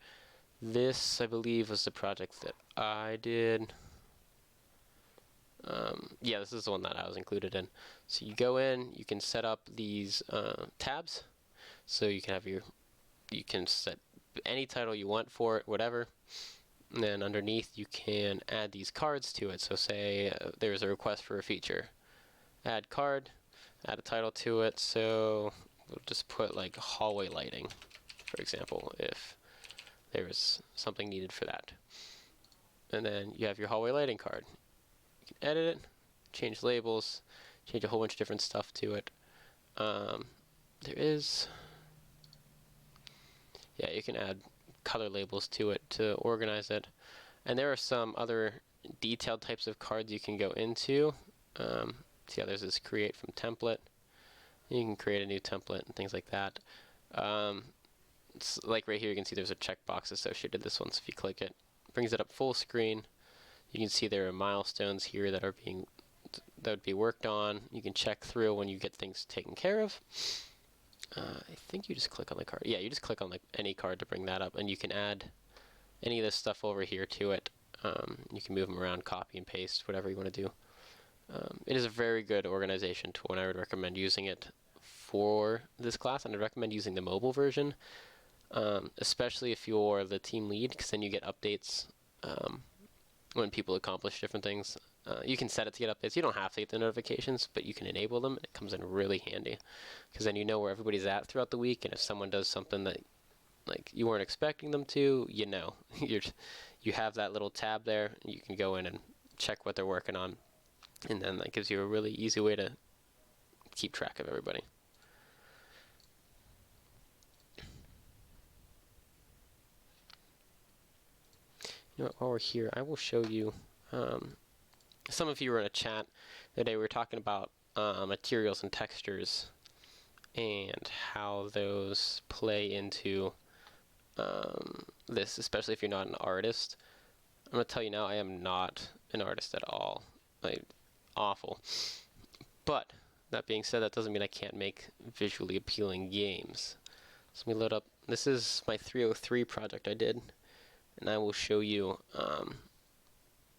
This, I believe, was the project that I did. Yeah, this is the one that I was included in. So you go in, you can set up these tabs. So you can have you can set any title you want for it, whatever. And then underneath, you can add these cards to it. So say there's a request for a feature. Add card, add a title to it. So we'll just put like hallway lighting, for example, if there was something needed for that. And then you have your hallway lighting card. You can edit it, change labels, change a whole bunch of different stuff to it. You can add color labels to it to organize it. And there are some other detailed types of cards you can go into. There's this create from template. You can create a new template and things like that. It's like right here, you can see there's a checkbox associated with this one. So if you click it, it brings it up full screen. You can see there are milestones here that would be worked on. You can check through when you get things taken care of. I think you just click on the card. Yeah, you just click on any card to bring that up, and you can add any of this stuff over here to it. You can move them around, copy and paste, whatever you want to do. It is a very good organization tool, and I would recommend using it for this class, and I'd recommend using the mobile version, especially if you're the team lead, because then you get updates when people accomplish different things. You can set it to get updates. You don't have to get the notifications, but you can enable them, and it comes in really handy, because then you know where everybody's at throughout the week, and if someone does something that you weren't expecting them to, you know. You have that little tab there, and you can go in and check what they're working on, and then that gives you a really easy way to keep track of everybody. You know what, while we're here, I will show you, some of you were in a chat the other day. We were talking about materials and textures and how those play into this, especially if you're not an artist. I'm going to tell you now, I am not an artist at all. Awful. But that being said, that doesn't mean I can't make visually appealing games. So let me load up. This is my 303 project I did, and I will show you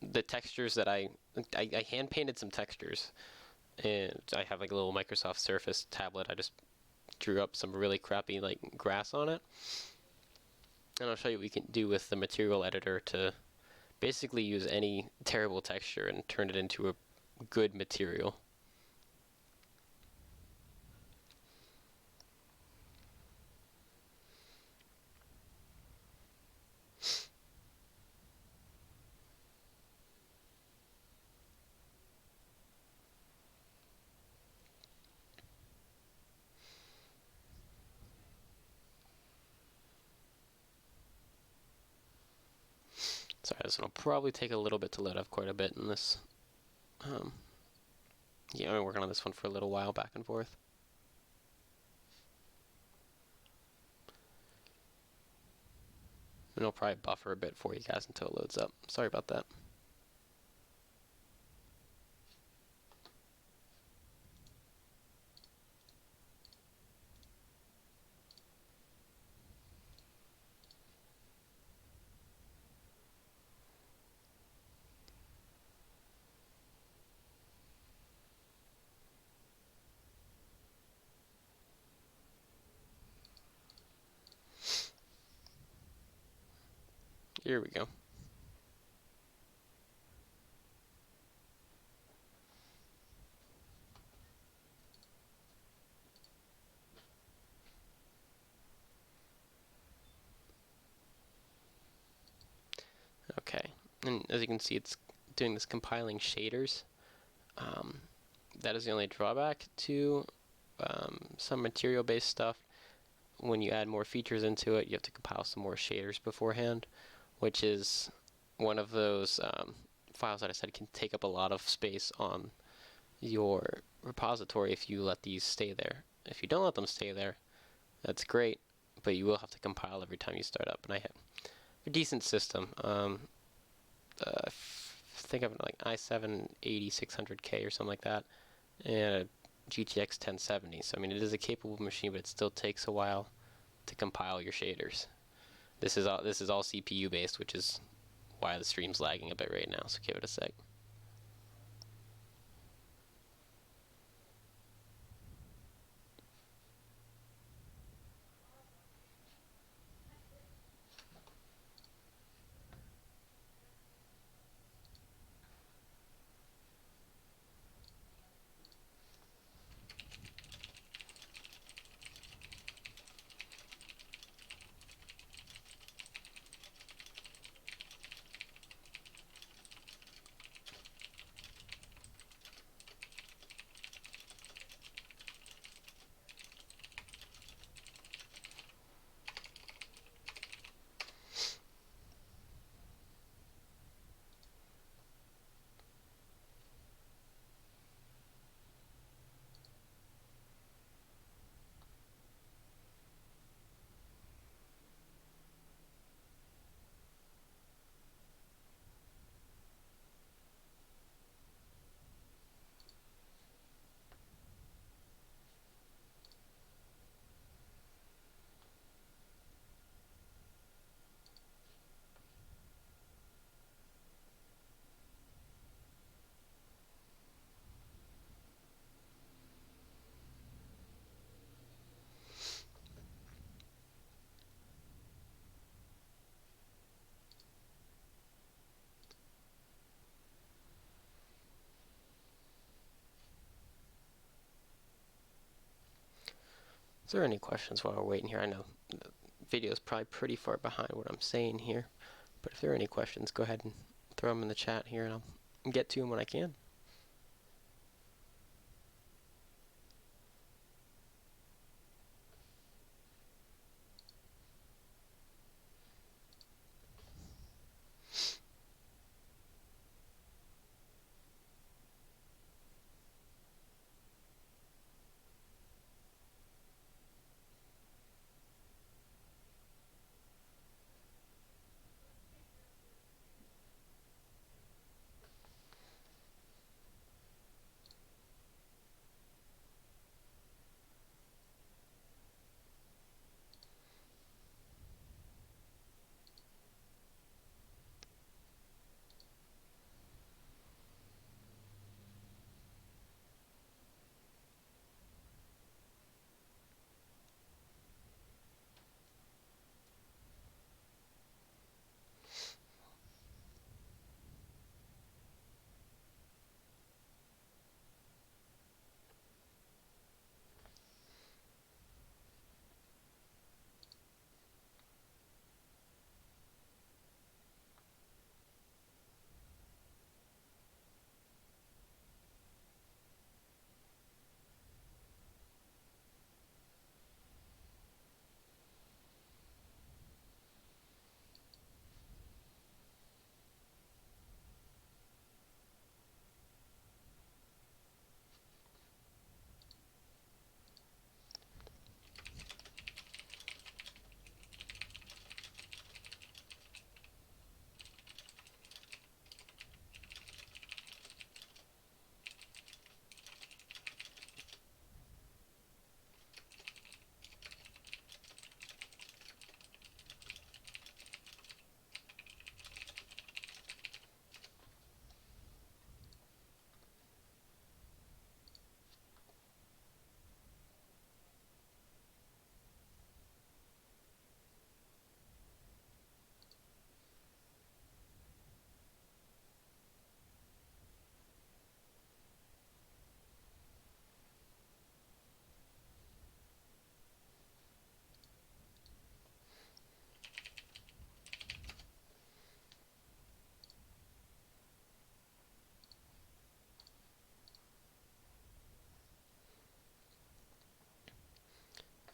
the textures that I hand painted some textures, and I have a little Microsoft Surface tablet. I just drew up some really crappy grass on it, and I'll show you what we can do with the material editor to basically use any terrible texture and turn it into a good material. Sorry, this one will probably take a little bit to load up, quite a bit in this. Yeah, I've been working on this one for a little while, back and forth. And it'll probably buffer a bit for you guys until it loads up. Sorry about that. Here we go. Okay, and as you can see, it's doing this compiling shaders. That is the only drawback to some material-based stuff. When you add more features into it, you have to compile some more shaders beforehand, which is one of those files that I said can take up a lot of space on your repository if you let these stay there. If you don't let them stay there, that's great, but you will have to compile every time you start up. And I have a decent system. I think of like i7 8600K or something like that, and a GTX 1070. So I mean, it is a capable machine, but it still takes a while to compile your shaders. This is all CPU based, which is why the stream's lagging a bit right now. So give it a sec. Is there any questions while we're waiting here? I know the video is probably pretty far behind what I'm saying here, but if there are any questions, go ahead and throw them in the chat here, and I'll get to them when I can.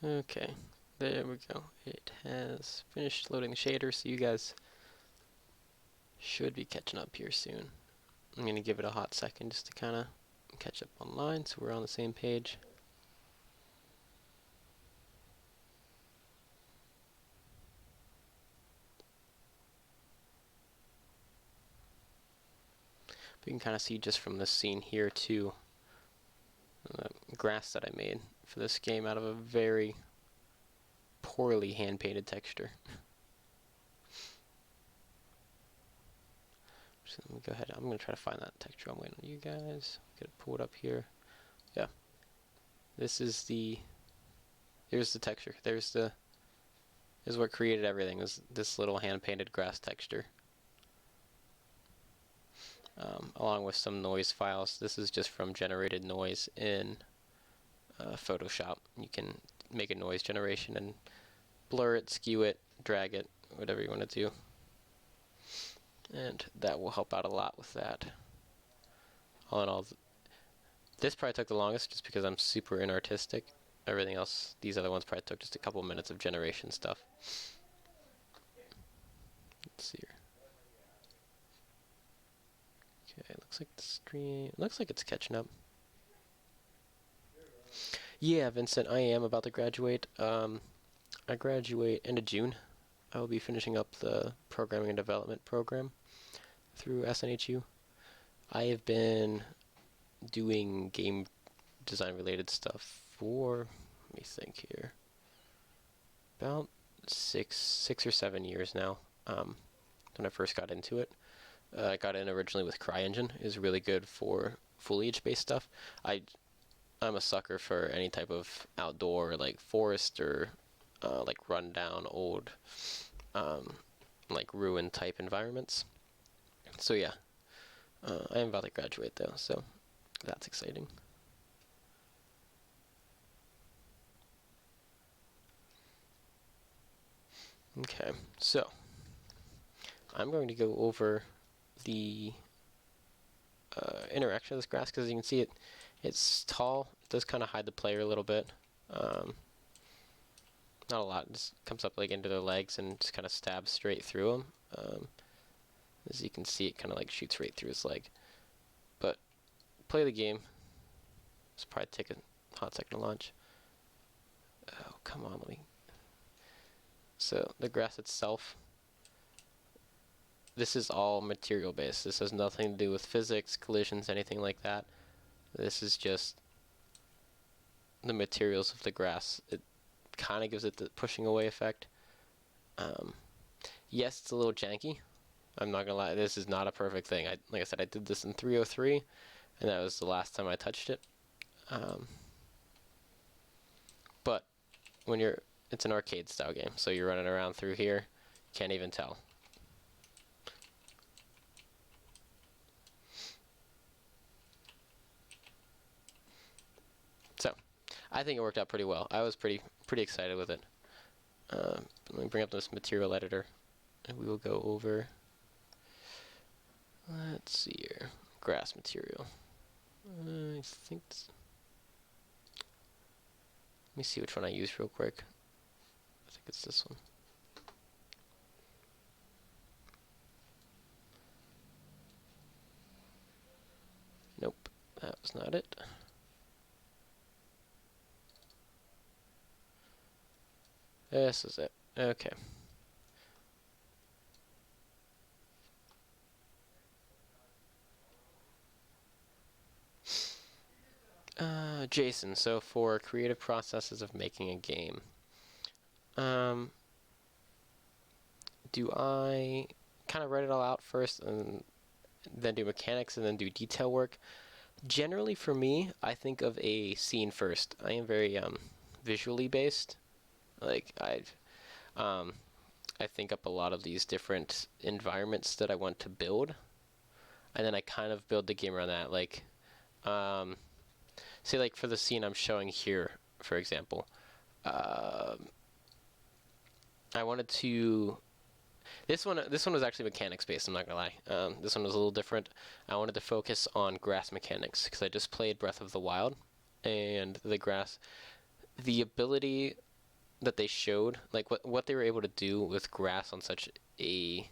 Okay, there we go. It has finished loading the shader, so you guys should be catching up here soon. I'm going to give it a hot second just to kind of catch up online so we're on the same page. But you can kind of see just from this scene here too, the grass that I made for this game out of a very poorly hand-painted texture. So let me go ahead. I'm going to try to find that texture. I'm waiting on you guys. Get it pulled up here. Yeah. This is the... Here's the texture. This is what created everything. Was this little hand-painted grass texture. Along with some noise files. This is just from generated noise in Photoshop. You can make a noise generation and blur it, skew it, drag it, whatever you want to do. And that will help out a lot with that. All in all, this probably took the longest just because I'm super inartistic. Everything else, these other ones probably took just a couple minutes of generation stuff. Let's see here. Okay, looks like the stream, looks like it's catching up. Yeah, Vincent, I am about to graduate. I graduate end of June. I will be finishing up the programming and development program through SNHU. I have been doing game design related stuff for, let me think here, about six or 7 years now. When I first got into it, I got in originally with CryEngine. Is really good for Foliage based stuff. I'm a sucker for any type of outdoor, like forest or like rundown old like ruin type environments. So yeah, I am about to graduate though, so that's exciting. Okay, so I'm going to go over the interaction of this grass, because you can see it's tall. It does kind of hide the player a little bit. Not a lot. It just comes up like into their legs and just kind of stabs straight through them. As you can see, it kind of like shoots right through his leg. But play the game. This probably take a hot second to launch. Oh, come on, let me. So the grass itself, this is all material based. This has nothing to do with physics, collisions, anything like that. This is just the materials of the grass. It kind of gives it the pushing away effect. Yes, it's a little janky. I'm not gonna lie, this is not a perfect thing. Like I said, I did this in 303, and that was the last time I touched it. But when it's an arcade style game, so you're running around through here, can't even tell. So, I think it worked out pretty well. I was pretty excited with it. Let me bring up this material editor, and we will go over. Let's see here, grass material. I think. Let me see which one I use real quick. I think it's this one. Nope, that was not it. This is it. Okay. Jason, so for creative processes of making a game, do I kind of write it all out first and then do mechanics and then do detail work? Generally for me, I think of a scene first. I am very visually based. Like I think up a lot of these different environments that I want to build, and then I kind of build the game around that. Like, say like for the scene I'm showing here, for example, I wanted to. This one was actually mechanics based. I'm not gonna lie. This one was a little different. I wanted to focus on grass mechanics because I just played Breath of the Wild, and the grass, the ability that they showed, like what they were able to do with grass on such a,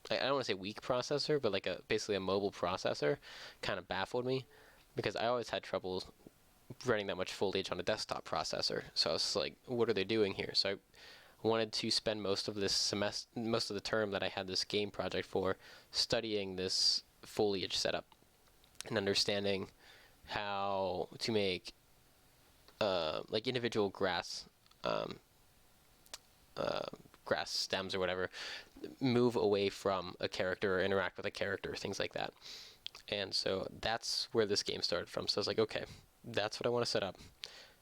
I don't want to say weak processor, but like basically a mobile processor, kind of baffled me, because I always had trouble running that much foliage on a desktop processor. So I was like, what are they doing here? So I wanted to spend most of this semester, most of the term that I had this game project for, studying this foliage setup and understanding how to make like individual grass grass stems or whatever move away from a character or interact with a character, things like that. And so that's where this game started from. So I was like, okay, that's what I want to set up.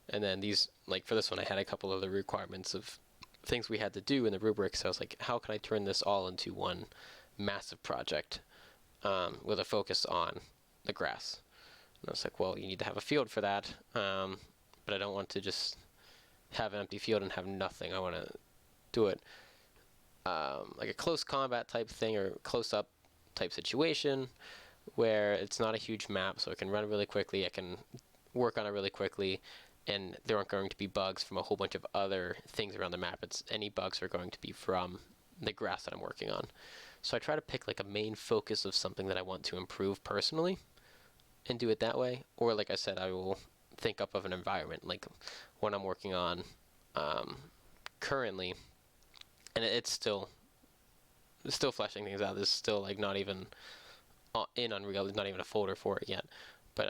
And then these, like for this one, I had a couple of the requirements of things we had to do in the rubric. So I was like, how can I turn this all into one massive project with a focus on the grass? And I was like, well, you need to have a field for that, but I don't want to just have an empty field and have nothing. I want to do it like a close combat type thing or close-up type situation where it's not a huge map, so I can run really quickly, I can work on it really quickly, and there aren't going to be bugs from a whole bunch of other things around the map. Any bugs are going to be from the grass that I'm working on. So I try to pick like a main focus of something that I want to improve personally and do it that way. Or like I said, I will think up of an environment, like what I'm working on currently, and it's still fleshing things out. This is still like not even in Unreal. There's not even a folder for it yet, but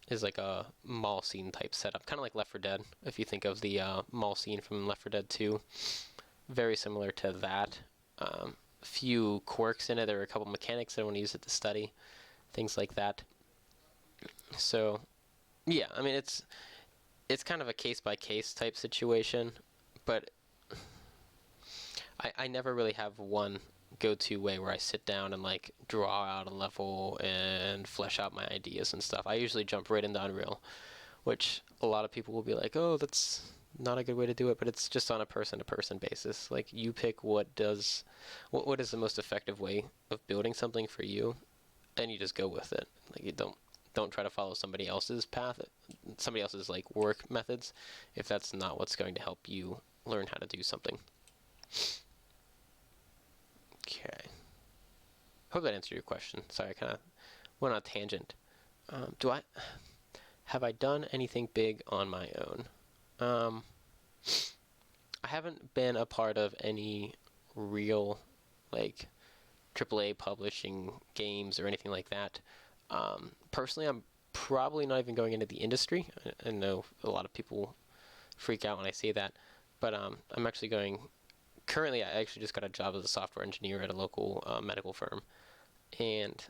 is like a mall scene type setup, kind of like Left 4 Dead. If you think of the mall scene from Left 4 Dead 2, very similar to that. A few quirks in it. There are a couple mechanics that I want to use it to study, things like that. So, yeah, I mean it's kind of a case by case type situation, but I never really have one go-to way where I sit down and like draw out a level and flesh out my ideas and stuff. I usually jump right into Unreal, which a lot of people will be like, oh, that's not a good way to do it, but it's just on a person-to-person basis. Like, you pick what is the most effective way of building something for you, and you just go with it. Like, you don't try to follow somebody else's path, somebody else's like work methods, if that's not what's going to help you learn how to do something. Okay. Hope that answered your question. Sorry, I kind of went on a tangent. Have I done anything big on my own? I haven't been a part of any real, like, AAA publishing games or anything like that. Personally, I'm probably not even going into the industry. I know a lot of people freak out when I say that, but I'm actually going. Currently, I actually just got a job as a software engineer at a local medical firm, and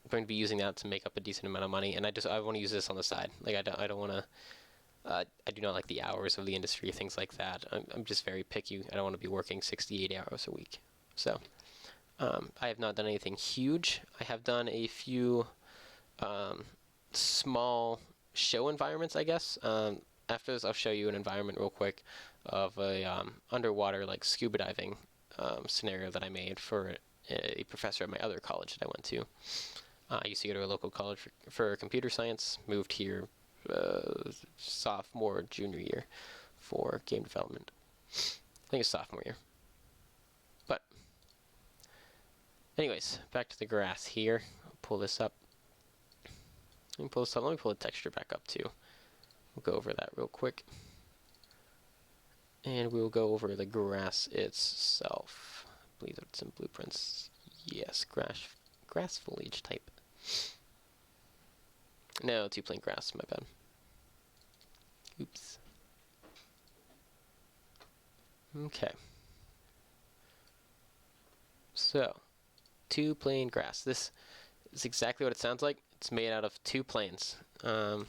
I'm going to be using that to make up a decent amount of money. And I want to use this on the side. Like, I don't want to. I do not like the hours of the industry, things like that. I'm just very picky. I don't want to be working 68 hours a week. So I have not done anything huge. I have done a few small show environments, I guess. After this, I'll show you an environment real quick of a underwater, like, scuba diving scenario that I made for a professor at my other college that I went to. I used to go to a local college for computer science, moved here sophomore, junior year for game development. I think it's sophomore year. But anyways, back to the grass here. I'll pull this up. Let me pull the texture back up too. We'll go over that real quick. And we'll go over the grass itself. I believe it's in blueprints. Yes, grass foliage type. No, too plain grass, my bad. Oops. Okay. So, 2 plain grass. This is exactly what it sounds like. It's made out of 2 planes. It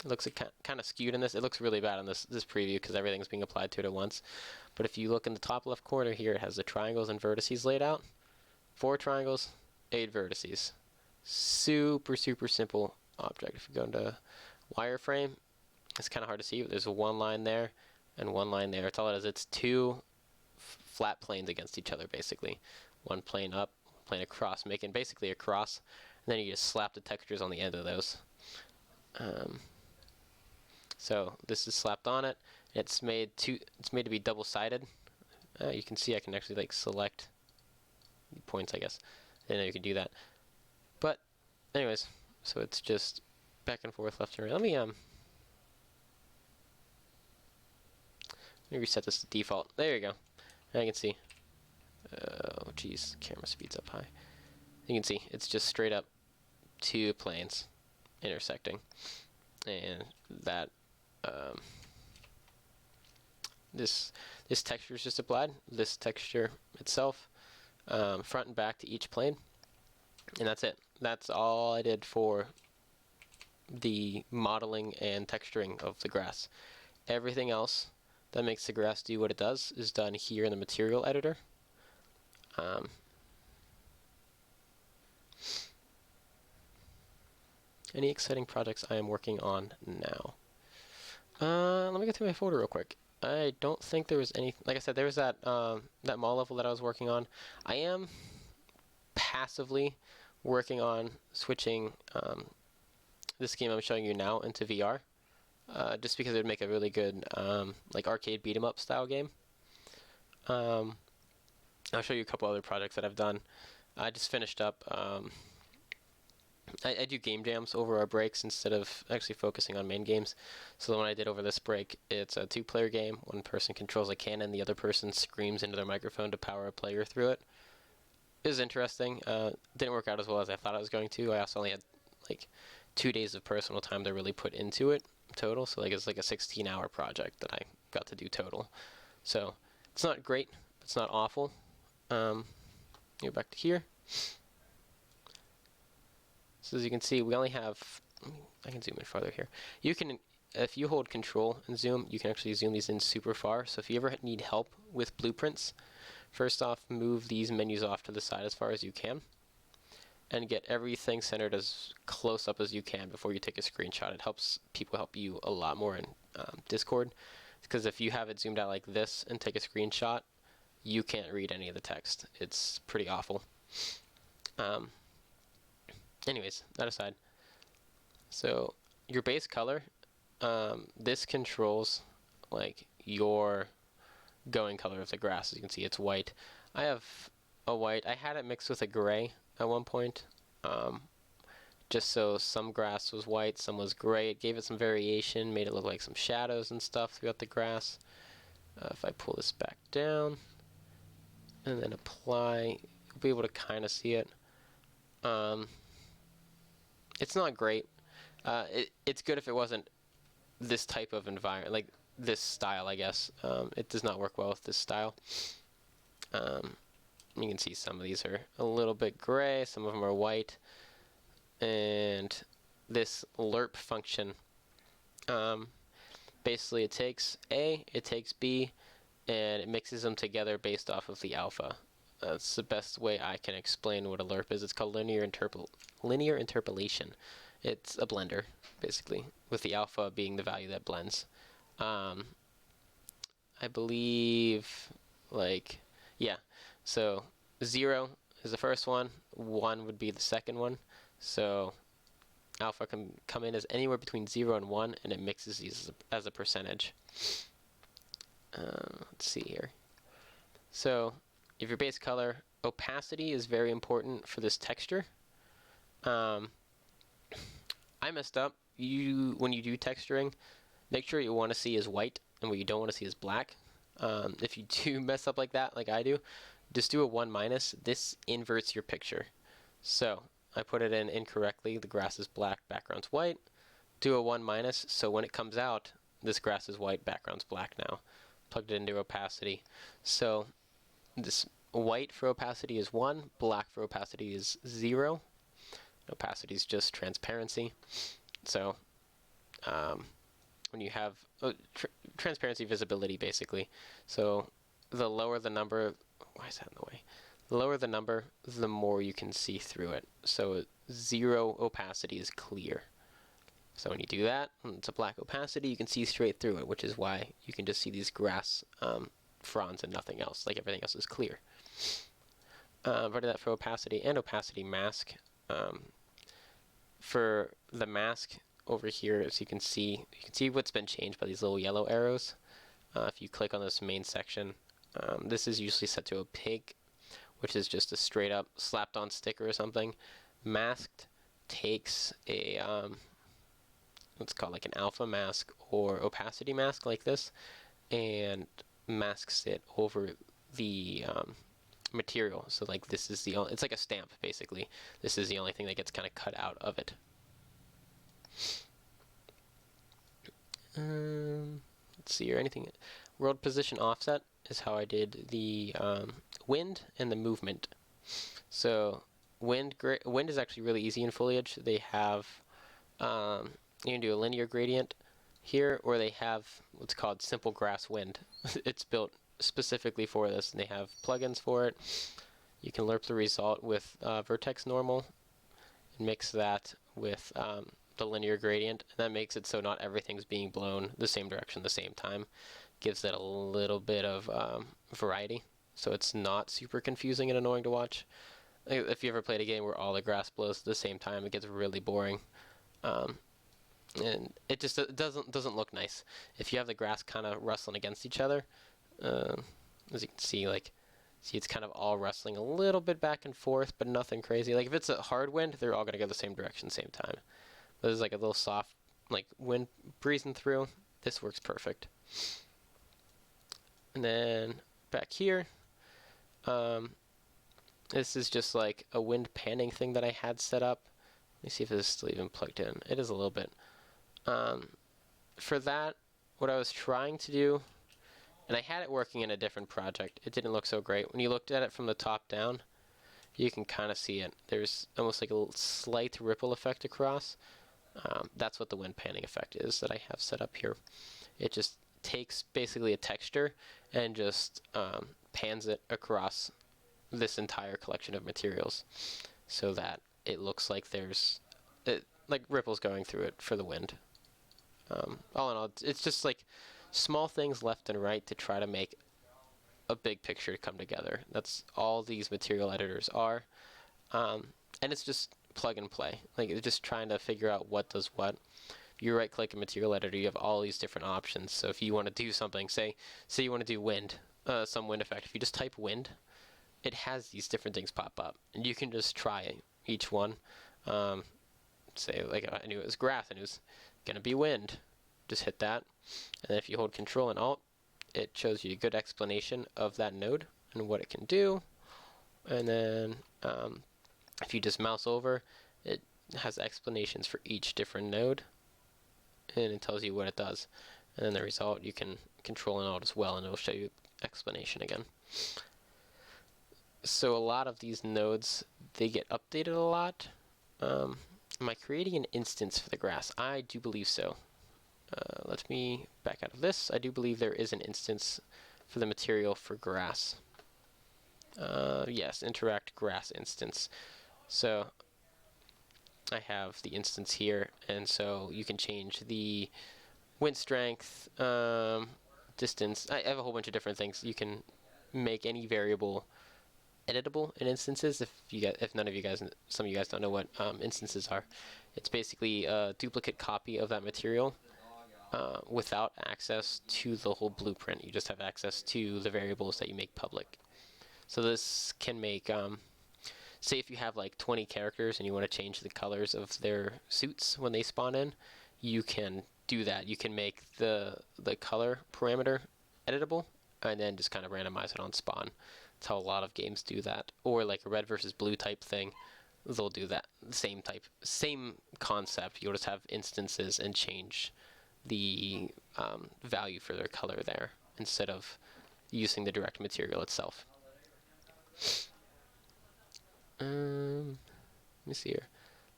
looks kind of skewed in this. It looks really bad in this preview because everything's being applied to it at once. But if you look in the top left corner here, it has the triangles and vertices laid out. 4 triangles, 8 vertices. Super, super simple object. If you go into wireframe, it's kind of hard to see, but there's 1 line there and 1 line there. That's all it is. It's 2 flat planes against each other, basically. 1 plane up, plane across, making basically a cross. And then you just slap the textures on the end of those. So this is slapped on it. It's made to be double-sided. You can see I can actually like select points, I guess. I didn't know you could do that. But anyways, so it's just back and forth, left and right. Let me reset this to default. There you go. And I can see. Oh geez, camera speed's up high. You can see it's just straight up 2 planes intersecting, and that this texture is just applied. This texture itself, front and back to each plane, and that's it. That's all I did for the modeling and texturing of the grass. Everything else that makes the grass do what it does is done here in the material editor. Any exciting projects I am working on now? Let me go through my folder real quick. I don't think there was any. Like I said, there was that that mall level that I was working on. I am passively working on switching this game I'm showing you now into VR, just because it would make a really good like arcade beat 'em up style game. I'll show you a couple other projects that I've done. I just finished up. I do game jams over our breaks instead of actually focusing on main games. So the one I did over this break, it's a 2-player game. One person controls a cannon, the other person screams into their microphone to power a player through it. It was interesting. Didn't work out as well as I thought it was going to. I also only had like 2 days of personal time to really put into it total. So like it's like a 16-hour project that I got to do total. So it's not great. It's not awful. Go back to here. So as you can see, we only have, I can zoom in farther here. You can, if you hold control and zoom, you can actually zoom these in super far. So if you ever need help with blueprints, first off, move these menus off to the side as far as you can, and get everything centered as close up as you can before you take a screenshot. It helps people help you a lot more in Discord. because if you have it zoomed out like this and take a screenshot, you can't read any of the text. It's pretty awful. Anyways, that aside, so your base color, this controls like your going color of the grass. As you can see, it's white. I have a white. I had it mixed with a gray at one point, just so some grass was white, some was gray. It gave it some variation, made it look like some shadows and stuff throughout the grass. If I pull this back down and then apply, you'll be able to kind of see it. It's not great. It's good if it wasn't this type of environment, like this style, I guess. It does not work well with this style. You can see some of these are a little bit gray, some of them are white. And this lerp function, basically it takes A, it takes B, and it mixes them together based off of the alpha. That's the best way I can explain what a lerp is. It's called linear interpolation. It's a blender, basically, with the alpha being the value that blends. I believe, like, yeah, so 0 is the first one, 1 would be the second one. So alpha can come in as anywhere between 0 and 1, and it mixes these as a percentage. Let's see here. So if your base color, opacity is very important for this texture. I messed up. When you do texturing, make sure you want to see is white, and what you don't want to see is black. If you do mess up like that, like I do, just do a 1-. This inverts your picture. So I put it in incorrectly. The grass is black, background's white. Do a 1-, so when it comes out, this grass is white, background's black now. Plugged it into opacity. So this white for opacity is 1, black for opacity is 0. Opacity is just transparency. So when you have transparency, visibility, basically. So the lower the number, why is that in the way? The lower the number, the more you can see through it. So 0 opacity is clear. So when you do that, when it's a black opacity, you can see straight through it, which is why you can just see these grass fronds and nothing else, like everything else is clear. I've already did that for opacity and opacity mask. For the mask over here, as you can see what's been changed by these little yellow arrows. If you click on this main section, this is usually set to opaque, which is just a straight up slapped on sticker or something. Masked takes a what's called like an alpha mask or opacity mask like this, and masks it over the material. So like this is the only, it's like a stamp basically. This is the only thing that gets kind of cut out of it. Let's see here, anything. World position offset is how I did the wind and the movement. So wind is actually really easy in Foliage. They have you can do a linear gradient here, or they have what's called simple grass wind. It's built specifically for this, and they have plugins for it. You can lerp the result with vertex normal and mix that with the linear gradient, and that makes it so not everything's being blown the same direction at the same time. Gives it a little bit of variety, so it's not super confusing and annoying to watch. If you ever played a game where all the grass blows at the same time, it gets really boring. And it just doesn't look nice. If you have the grass kind of rustling against each other, as you can see, it's kind of all rustling a little bit back and forth, but nothing crazy. Like if it's a hard wind, they're all gonna go the same direction, same time. But there's like a little soft, like wind breezing through. This works perfect. And then back here, this is just like a wind panning thing that I had set up. Let me see if this is still even plugged in. It is a little bit. For that, what I was trying to do, and I had it working in a different project. It didn't look so great. When you looked at it from the top down, you can kind of see it. There's almost like a slight ripple effect across. That's what the wind panning effect is that I have set up here. It just takes basically a texture and just pans it across this entire collection of materials so that it looks like there's like ripples going through it for the wind. All in all, it's just like small things left and right to try to make a big picture come together. That's all these material editors are. And it's just plug and play. Like, it's just trying to figure out what does what. You right click a material editor, you have all these different options. So if you want to do something, say you want to do wind, some wind effect, if you just type wind, it has these different things pop up, and you can just try each one. Say, like, I knew it was grass and it was gonna be wind, just hit that, and then if you hold Control and Alt, it shows you a good explanation of that node and what it can do. And then if you just mouse over, it has explanations for each different node, and it tells you what it does. And then the result, you can Control and Alt as well, and it'll show you explanation again. So a lot of these nodes, they get updated a lot. Am I creating an instance for the grass? I do believe so. Let me back out of this. I do believe there is an instance for the material for grass. Yes, interact grass instance. So I have the instance here, and so you can change the wind strength, distance. I have a whole bunch of different things. You can make any variable editable in instances. If none of you guys, some of you guys don't know what instances are, it's basically a duplicate copy of that material without access to the whole blueprint. You just have access to the variables that you make public. So this can make, say if you have like 20 characters and you want to change the colors of their suits when they spawn in, you can do that. You can make the color parameter editable and then just kind of randomize it on spawn. That's how a lot of games do that. Or like a red versus blue type thing, they'll do that. Same concept. You'll just have instances and change the value for their color there instead of using the direct material itself. Let me see here.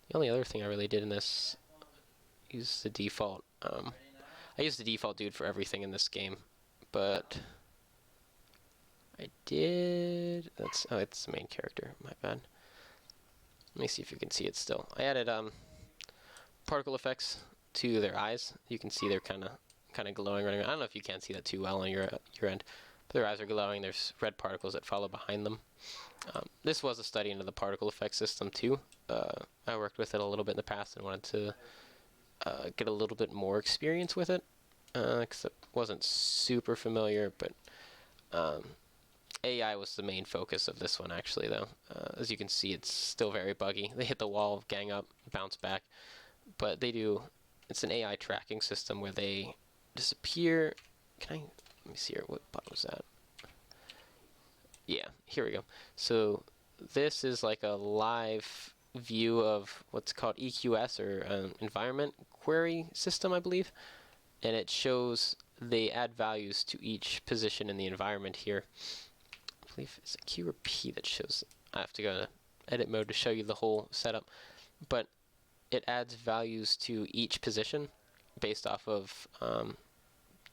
The only other thing I really did in this is the default. I use the default dude for everything in this game, but I did. Oh, it's the main character. My bad. Let me see if you can see it still. I added particle effects to their eyes. You can see they're kind of glowing running around. I don't know if you can see that too well on your end, but their eyes are glowing. There's red particles that follow behind them. This was a study into the particle effect system too. I worked with it a little bit in the past and wanted to get a little bit more experience with it because it wasn't super familiar, but AI was the main focus of this one actually though. As you can see, it's still very buggy. They hit the wall, gang up, bounce back, but it's an AI tracking system where they disappear. Let me see here, what button was that? Yeah, here we go. So this is like a live view of what's called EQS, or environment query system, I believe, and it shows they add values to each position in the environment here. I believe it's a Q or P that shows. I have to go to edit mode to show you the whole setup, but it adds values to each position based off of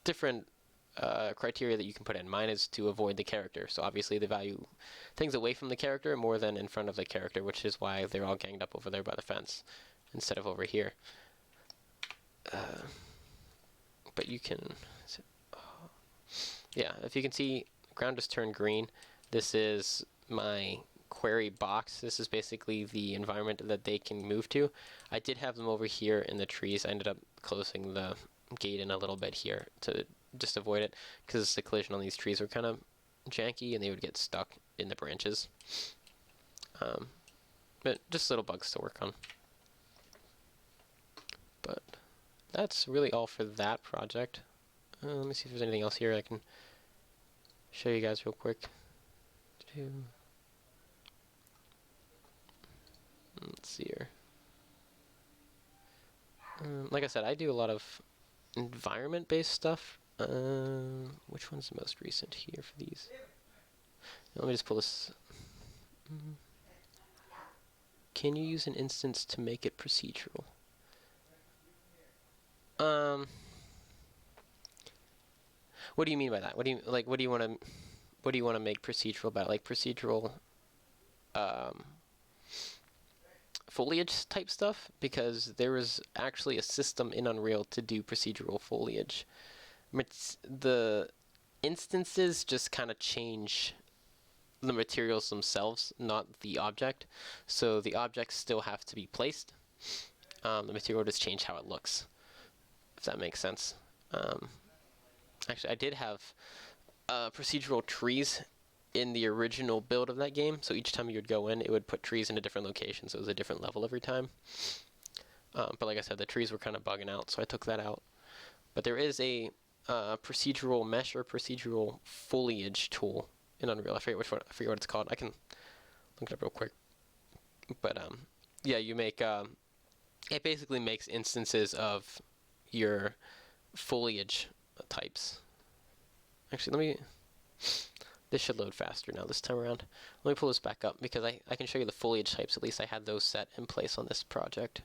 different criteria that you can put in. Mine is to avoid the character, so obviously they value things away from the character more than in front of the character, which is why they're all ganged up over there by the fence instead of over here. But you can, yeah, if you can see, ground just turned green. This is my query box. This is basically the environment that they can move to. I did have them over here in the trees. I ended up closing the gate in a little bit here to just avoid it, because the collision on these trees were kind of janky and they would get stuck in the branches. But just little bugs to work on. But that's really all for that project. Let me see if there's anything else here I can show you guys real quick. Let's see here. Like I said, I do a lot of environment-based stuff. Which one's the most recent here for these? Let me just pull this. Can you use an instance to make it procedural? What do you mean by that? What do you want to make procedural about? Like procedural foliage type stuff? Because there was actually a system in Unreal to do procedural foliage. The instances just kind of change the materials themselves, not the object. So the objects still have to be placed. The material just change how it looks, if that makes sense. Actually, I did have procedural trees in the original build of that game, so each time you would go in, it would put trees in a different location, so it was a different level every time. But like I said, the trees were kind of bugging out, so I took that out. But there is a procedural mesh or procedural foliage tool in Unreal. I forget what it's called. I can look it up real quick. But yeah, you make it basically makes instances of your foliage types. Actually, this should load faster now this time around. Let me pull this back up because I can show you the foliage types. At least I had those set in place on this project.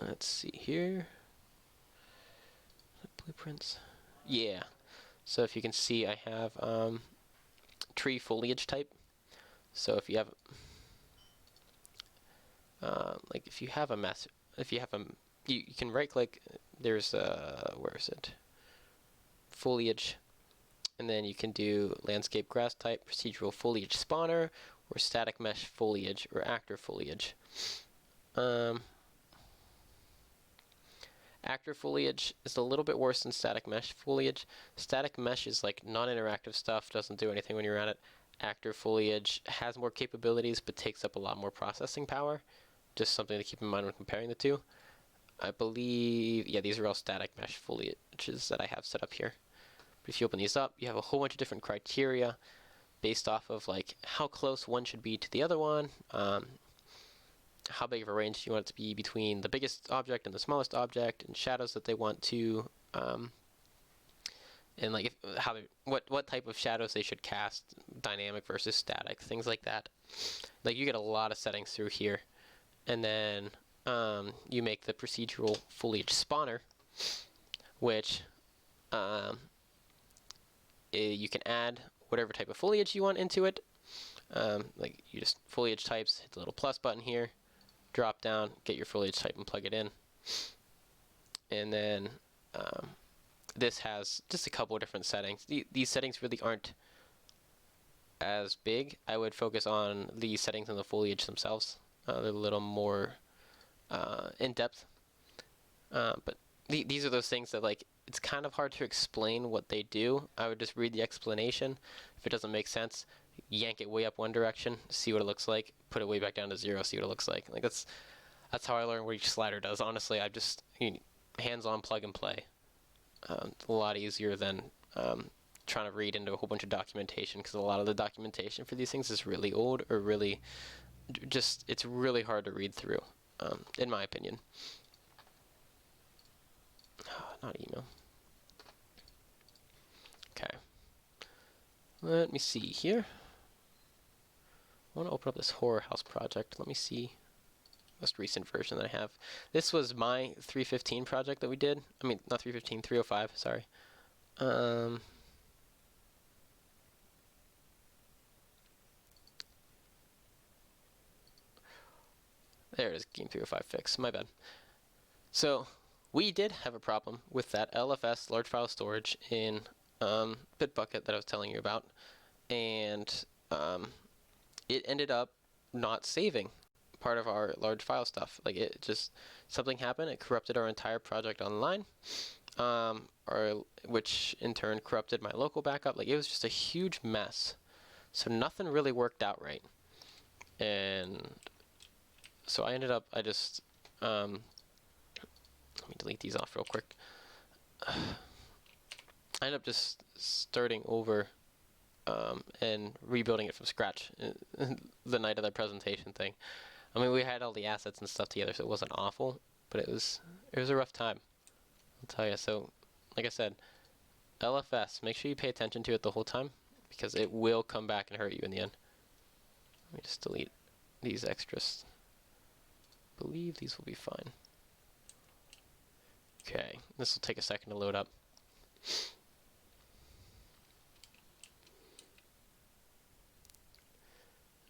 Let's see here. Blueprints. Yeah. So if you can see, I have tree foliage type. So if you have like if you have a mess, you can right click. There's where is it? Foliage, and then you can do landscape grass type, procedural foliage spawner, or static mesh foliage, or actor foliage. Actor foliage is a little bit worse than static mesh foliage. Static mesh is like non-interactive stuff, doesn't do anything when you're at it. Actor foliage has more capabilities, but takes up a lot more processing power. Just something to keep in mind when comparing the two. I believe, yeah, these are all static mesh foliages that I have set up here. But if you open these up, you have a whole bunch of different criteria based off of like how close one should be to the other one, how big of a range you want it to be between the biggest object and the smallest object, and shadows that they want to, and like what type of shadows they should cast, dynamic versus static, things like that. Like you get a lot of settings through here, and then you make the procedural foliage spawner, which you can add whatever type of foliage you want into it. Like you just foliage types, hit the little plus button here, drop down, get your foliage type and plug it in. And then this has just a couple of different settings. These settings really aren't as big. I would focus on the settings in the foliage themselves. They're a little more in depth. But these are those things that like it's kind of hard to explain what they do. I would just read the explanation. If it doesn't make sense, yank it way up one direction, see what it looks like, put it way back down to 0, see what it looks like. Like that's how I learned what each slider does. Honestly, I just hands-on plug and play. It's a lot easier than trying to read into a whole bunch of documentation, because a lot of the documentation for these things is really old or really just it's really hard to read through, in my opinion. Not email. Okay. Let me see here. I want to open up this horror house project. Let me see. Most recent version that I have. This was my 3.15 project that we did. I mean, not 3.15, 3.05, sorry. There it is, Game 305 fix. My bad. So, we did have a problem with that LFS, large file storage, in Bitbucket that I was telling you about. And it ended up not saving part of our large file stuff. Like it just, something happened, it corrupted our entire project online, which in turn corrupted my local backup. Like it was just a huge mess. So nothing really worked out right. And so I ended up, let me delete these off real quick. I ended up just starting over and rebuilding it from scratch the night of that presentation thing. I mean, we had all the assets and stuff together, so it wasn't awful, but it was a rough time, I'll tell you. So, like I said, LFS, make sure you pay attention to it the whole time, because it will come back and hurt you in the end. Let me just delete these extras. I believe these will be fine. Okay, this will take a second to load up.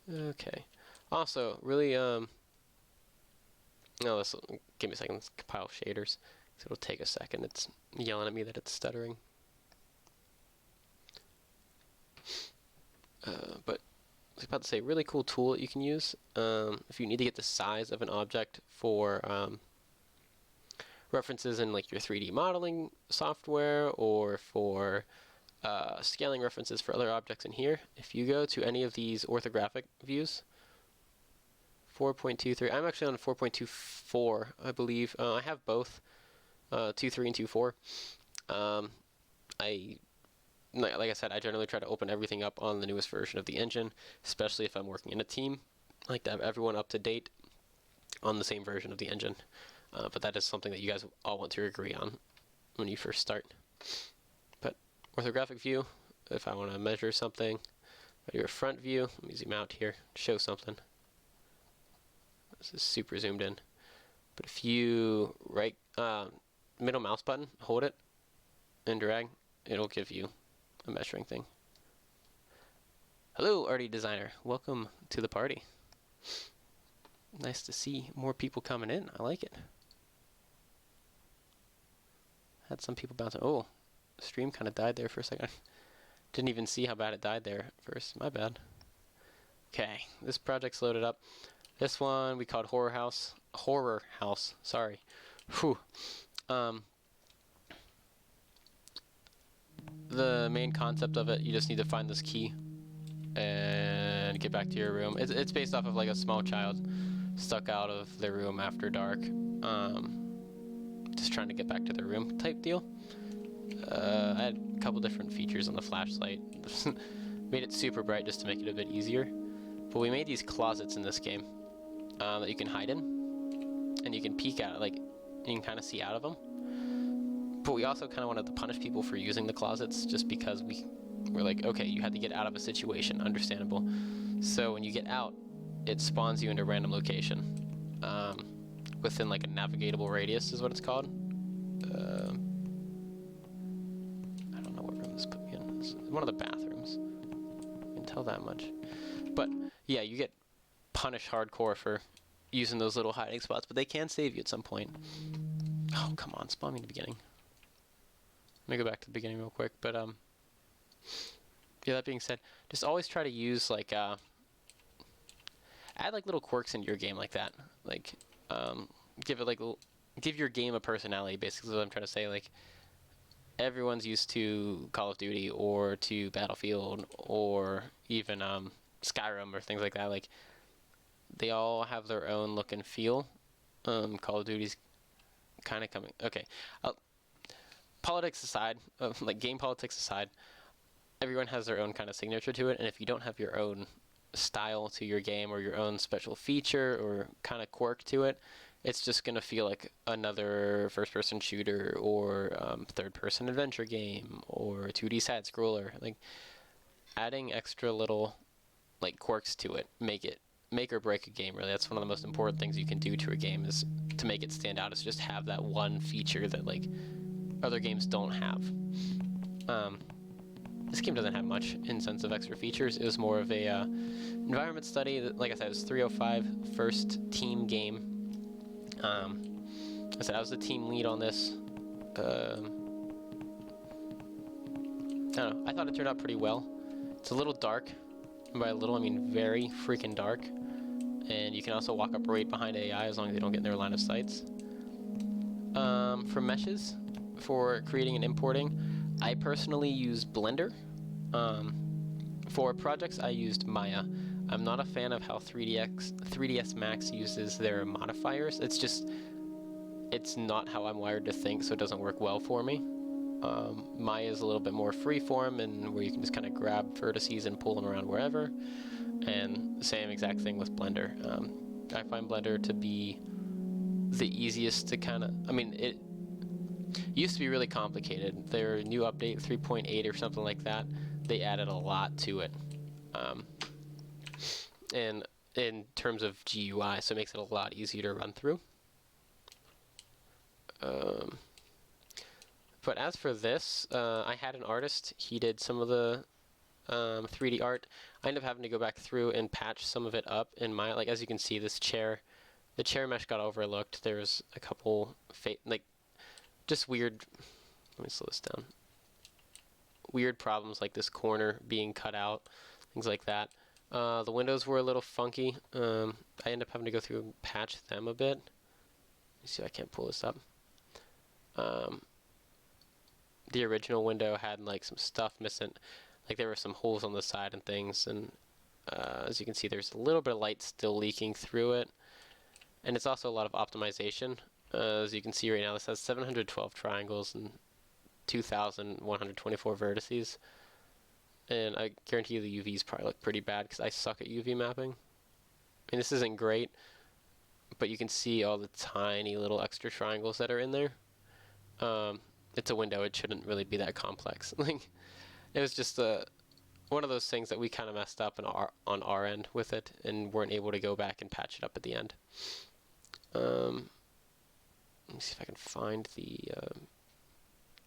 Okay. Also, really, no, this will give me a second to compile shaders. So it'll take a second. It's yelling at me that it's stuttering. But I was about to say, really cool tool that you can use if you need to get the size of an object for references in like your 3D modeling software, or for scaling references for other objects in here. If you go to any of these orthographic views, 4.23, I'm actually on 4.24, I believe. I have both 2.3 and 2.4. Like I said, I generally try to open everything up on the newest version of the engine, especially if I'm working in a team. I like to have everyone up to date on the same version of the engine. But that is something that you guys all want to agree on when you first start. But orthographic view, if I want to measure something, I do a front view. Let me zoom out here, show something. This is super zoomed in. But if you right middle mouse button, hold it, and drag, it'll give you a measuring thing. Hello, Artie Designer. Welcome to the party. Nice to see more people coming in. I like it. Had some people bouncing. Oh, the stream kind of died there for a second. Didn't even see how bad it died there first. My bad. Okay, this project's loaded up. This one we called Horror House. Horror House. Sorry. Whew. The main concept of it, you just need to find this key and get back to your room. It's based off of like a small child stuck out of their room after dark, just trying to get back to their room type deal. I had a couple different features on the flashlight. Made it super bright just to make it a bit easier. But we made these closets in this game that you can hide in, and you can peek at it, like you can kind of see out of them. But we also kind of wanted to punish people for using the closets, just because we're like, okay, you had to get out of a situation, understandable. So when you get out, it spawns you into a random location within like a navigatable radius is what it's called. I don't know what room this put me in. It's one of the bathrooms. I can tell that much. But yeah, you get punished hardcore for using those little hiding spots, but they can save you at some point. Oh, come on, spawn me in the beginning. Let me go back to the beginning real quick, but yeah, that being said, just always try to use like add like little quirks into your game like that. Like give it like give your game a personality, basically is what I'm trying to say. Like everyone's used to Call of Duty or to Battlefield or even Skyrim or things like that. Like they all have their own look and feel. Call of Duty's kind of coming. Okay. Politics aside, like game politics aside, everyone has their own kind of signature to it, and if you don't have your own style to your game or your own special feature or kind of quirk to it, it's just going to feel like another first-person shooter or third-person adventure game or 2D side-scroller. Like adding extra little like quirks to it, make or break a game. Really, that's one of the most important things you can do to a game, is to make it stand out. Is just have that one feature that like other games don't have. This game doesn't have much in sense of extra features. It was more of a environment study. That, like I said, it was 305, first team game. I said I was the team lead on this. I don't know. I thought it turned out pretty well. It's a little dark. And by a little, I mean very freaking dark. And you can also walk up right behind AI as long as they don't get in their line of sights. For meshes, for creating and importing, I personally use Blender. For projects, I used Maya. I'm not a fan of how 3ds Max uses their modifiers. It's not how I'm wired to think, so it doesn't work well for me. Maya is a little bit more freeform, and where you can just kind of grab vertices and pull them around wherever. And the same exact thing with Blender. I find Blender to be the easiest to kind of, I mean, it used to be really complicated. Their new update, 3.8 or something like that, they added a lot to it. And in terms of GUI, so it makes it a lot easier to run through. But as for this, I had an artist. He did some of the 3D art. I ended up having to go back through and patch some of it up in my, like, as you can see, this chair, the chair mesh got overlooked. There's a couple just weird, let me slow this down. Weird problems like this corner being cut out, things like that. The windows were a little funky. I ended up having to go through and patch them a bit. Let me see if I can't pull this up. The original window had like some stuff missing, like there were some holes on the side and things, and as you can see there's a little bit of light still leaking through it, and it's also a lot of optimization. As you can see right now, this has 712 triangles and 2,124 vertices, and I guarantee you the UVs probably look pretty bad because I suck at UV mapping. And this isn't great, but you can see all the tiny little extra triangles that are in there. It's a window, it shouldn't really be that complex. Like, it was just one of those things that we kind of messed up on our end with it and weren't able to go back and patch it up at the end. Let me see if I can find the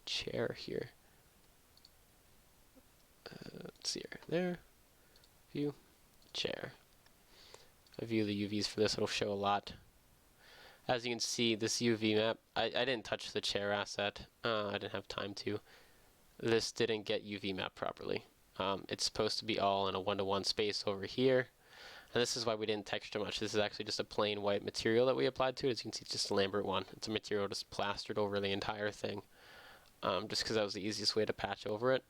chair here. Let's see here. There. View. Chair. If I view the UVs for this, it'll show a lot. As you can see, this UV map, I didn't touch the chair asset. I didn't have time to. This didn't get UV map properly. It's supposed to be all in a 1-to-1 space over here. And this is why we didn't texture much. This is actually just a plain white material that we applied to it. As you can see, it's just a Lambert one. It's a material just plastered over the entire thing. Just because that was the easiest way to patch over it.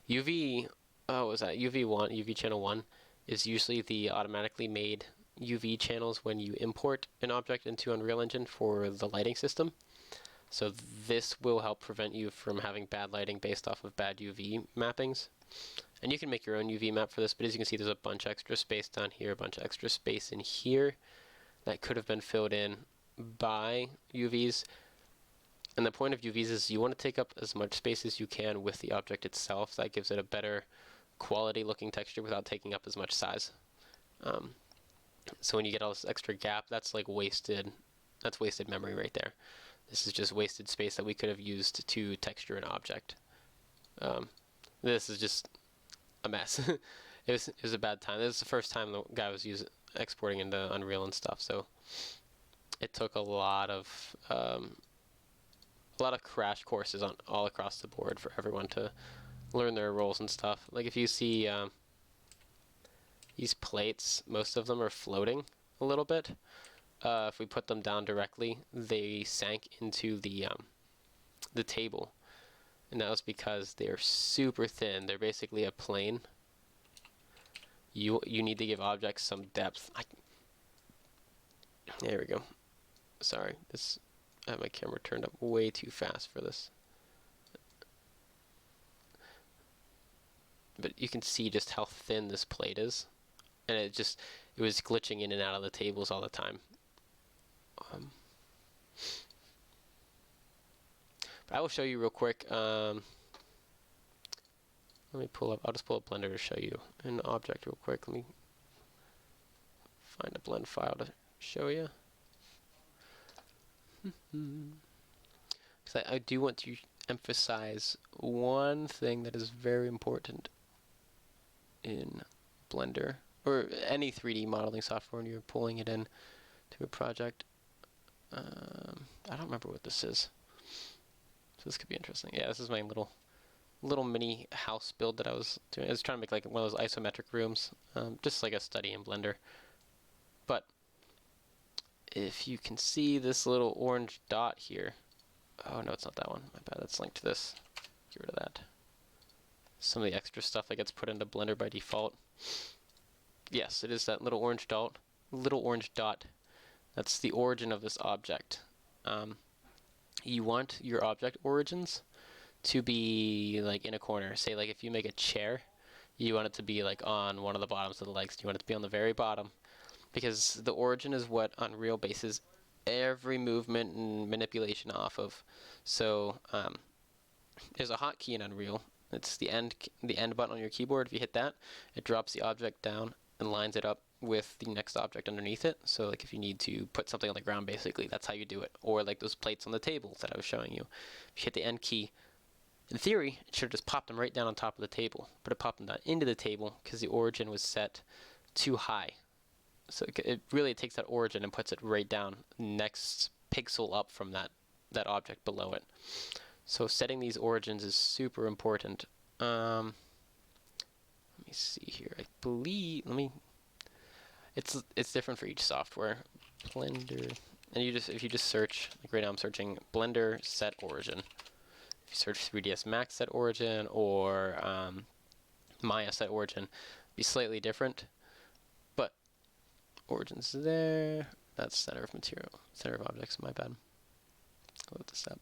UV, what was that? UV channel 1 is usually the automatically made UV channels when you import an object into Unreal Engine for the lighting system. So this will help prevent you from having bad lighting based off of bad UV mappings. And you can make your own UV map for this, but as you can see, there's a bunch of extra space down here, a bunch of extra space in here that could have been filled in by UVs. And the point of UVs is you want to take up as much space as you can with the object itself. That gives it a better quality looking texture without taking up as much size. So when you get all this extra gap, that's like wasted memory right there. This is just wasted space that we could have used to texture an object. This is just a mess. It was a bad time. This is the first time the guy was exporting into Unreal and stuff, so it took a lot of crash courses on all across the board for everyone to learn their roles and stuff. Like if you see these plates, most of them are floating a little bit. If we put them down directly, they sank into the table, and that was because they're super thin. They're basically a plane. You need to give objects some depth. There we go. Sorry, I have my camera turned up way too fast for this. But you can see just how thin this plate is, and it was glitching in and out of the tables all the time. But I will show you real quick. Let me pull up. I'll just pull up Blender to show you an object real quick. Let me find a blend file to show you. Because I do want to emphasize one thing that is very important in Blender or any 3D modeling software when you're pulling it in to a project. I don't remember what this is, so this could be interesting. Yeah, this is my little mini house build that I was doing. I was trying to make like one of those isometric rooms, just like a study in Blender. But if you can see this little orange dot here, oh no, it's not that one. My bad. That's linked to this. Get rid of that. Some of the extra stuff that gets put into Blender by default. Yes, it is that little orange dot. That's the origin of this object. You want your object origins to be like in a corner. Say like if you make a chair, you want it to be like on one of the bottoms of the legs. You want it to be on the very bottom, because the origin is what Unreal bases every movement and manipulation off of. So there's a hotkey in Unreal. It's the end button on your keyboard. If you hit that, it drops the object down and lines it up with the next object underneath it. So like if you need to put something on the ground, basically that's how you do it. Or like those plates on the table that I was showing you. If you hit the end key, in theory it should have just popped them right down on top of the table, but it popped them down into the table because the origin was set too high. So it really takes that origin and puts it right down next pixel up from that that object below it. So setting these origins is super important. Let me see here. I believe it's different for each software. Blender, and if you just search, like right now I'm searching Blender set origin. If you search 3ds Max set origin or Maya set origin, it'd be slightly different. But origins there. That's center of material, center of objects. My bad. Load this up.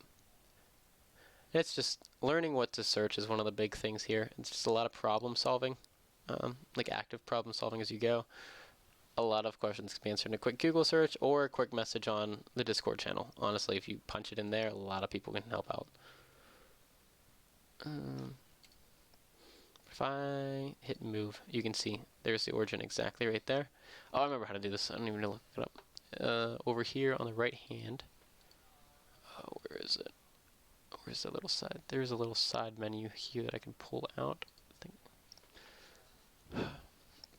It's just learning what to search is one of the big things here. It's just a lot of problem solving, like active problem solving as you go. A lot of questions can be answered in a quick Google search or a quick message on the Discord channel. Honestly, if you punch it in there, a lot of people can help out. If I hit move, you can see there's the origin exactly right there. Oh, I remember how to do this. I don't even know to look it up. Over here on the right hand. Where is it? Where's the little side? There's a little side menu here that I can pull out. I think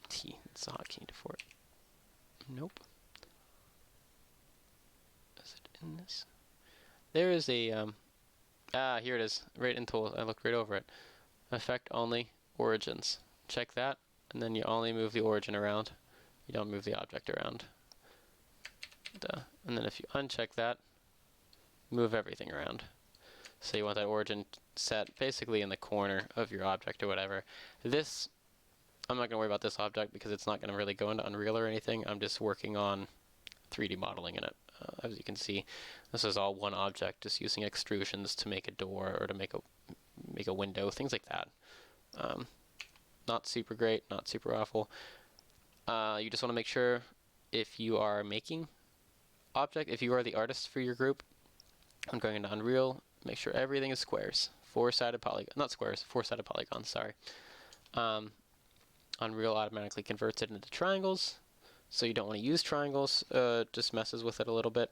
T. It's the hotkey for it. Nope. Is it in this? There is a here it is. Right in tools. I looked right over it. Effect only origins. Check that, and then you only move the origin around. You don't move the object around. And then if you uncheck that, move everything around. So you want that origin set basically in the corner of your object or whatever. This, I'm not going to worry about this object because it's not going to really go into Unreal or anything. I'm just working on 3D modeling in it. As you can see, this is all one object, just using extrusions to make a door or to make a window, things like that. Not super great, not super awful. You just want to make sure if you are making object, if you are the artist for your group, I'm going into Unreal, make sure everything is squares. Four-sided polygon, not squares, four-sided polygons, sorry. Unreal automatically converts it into triangles, so you don't want to use triangles, just messes with it a little bit.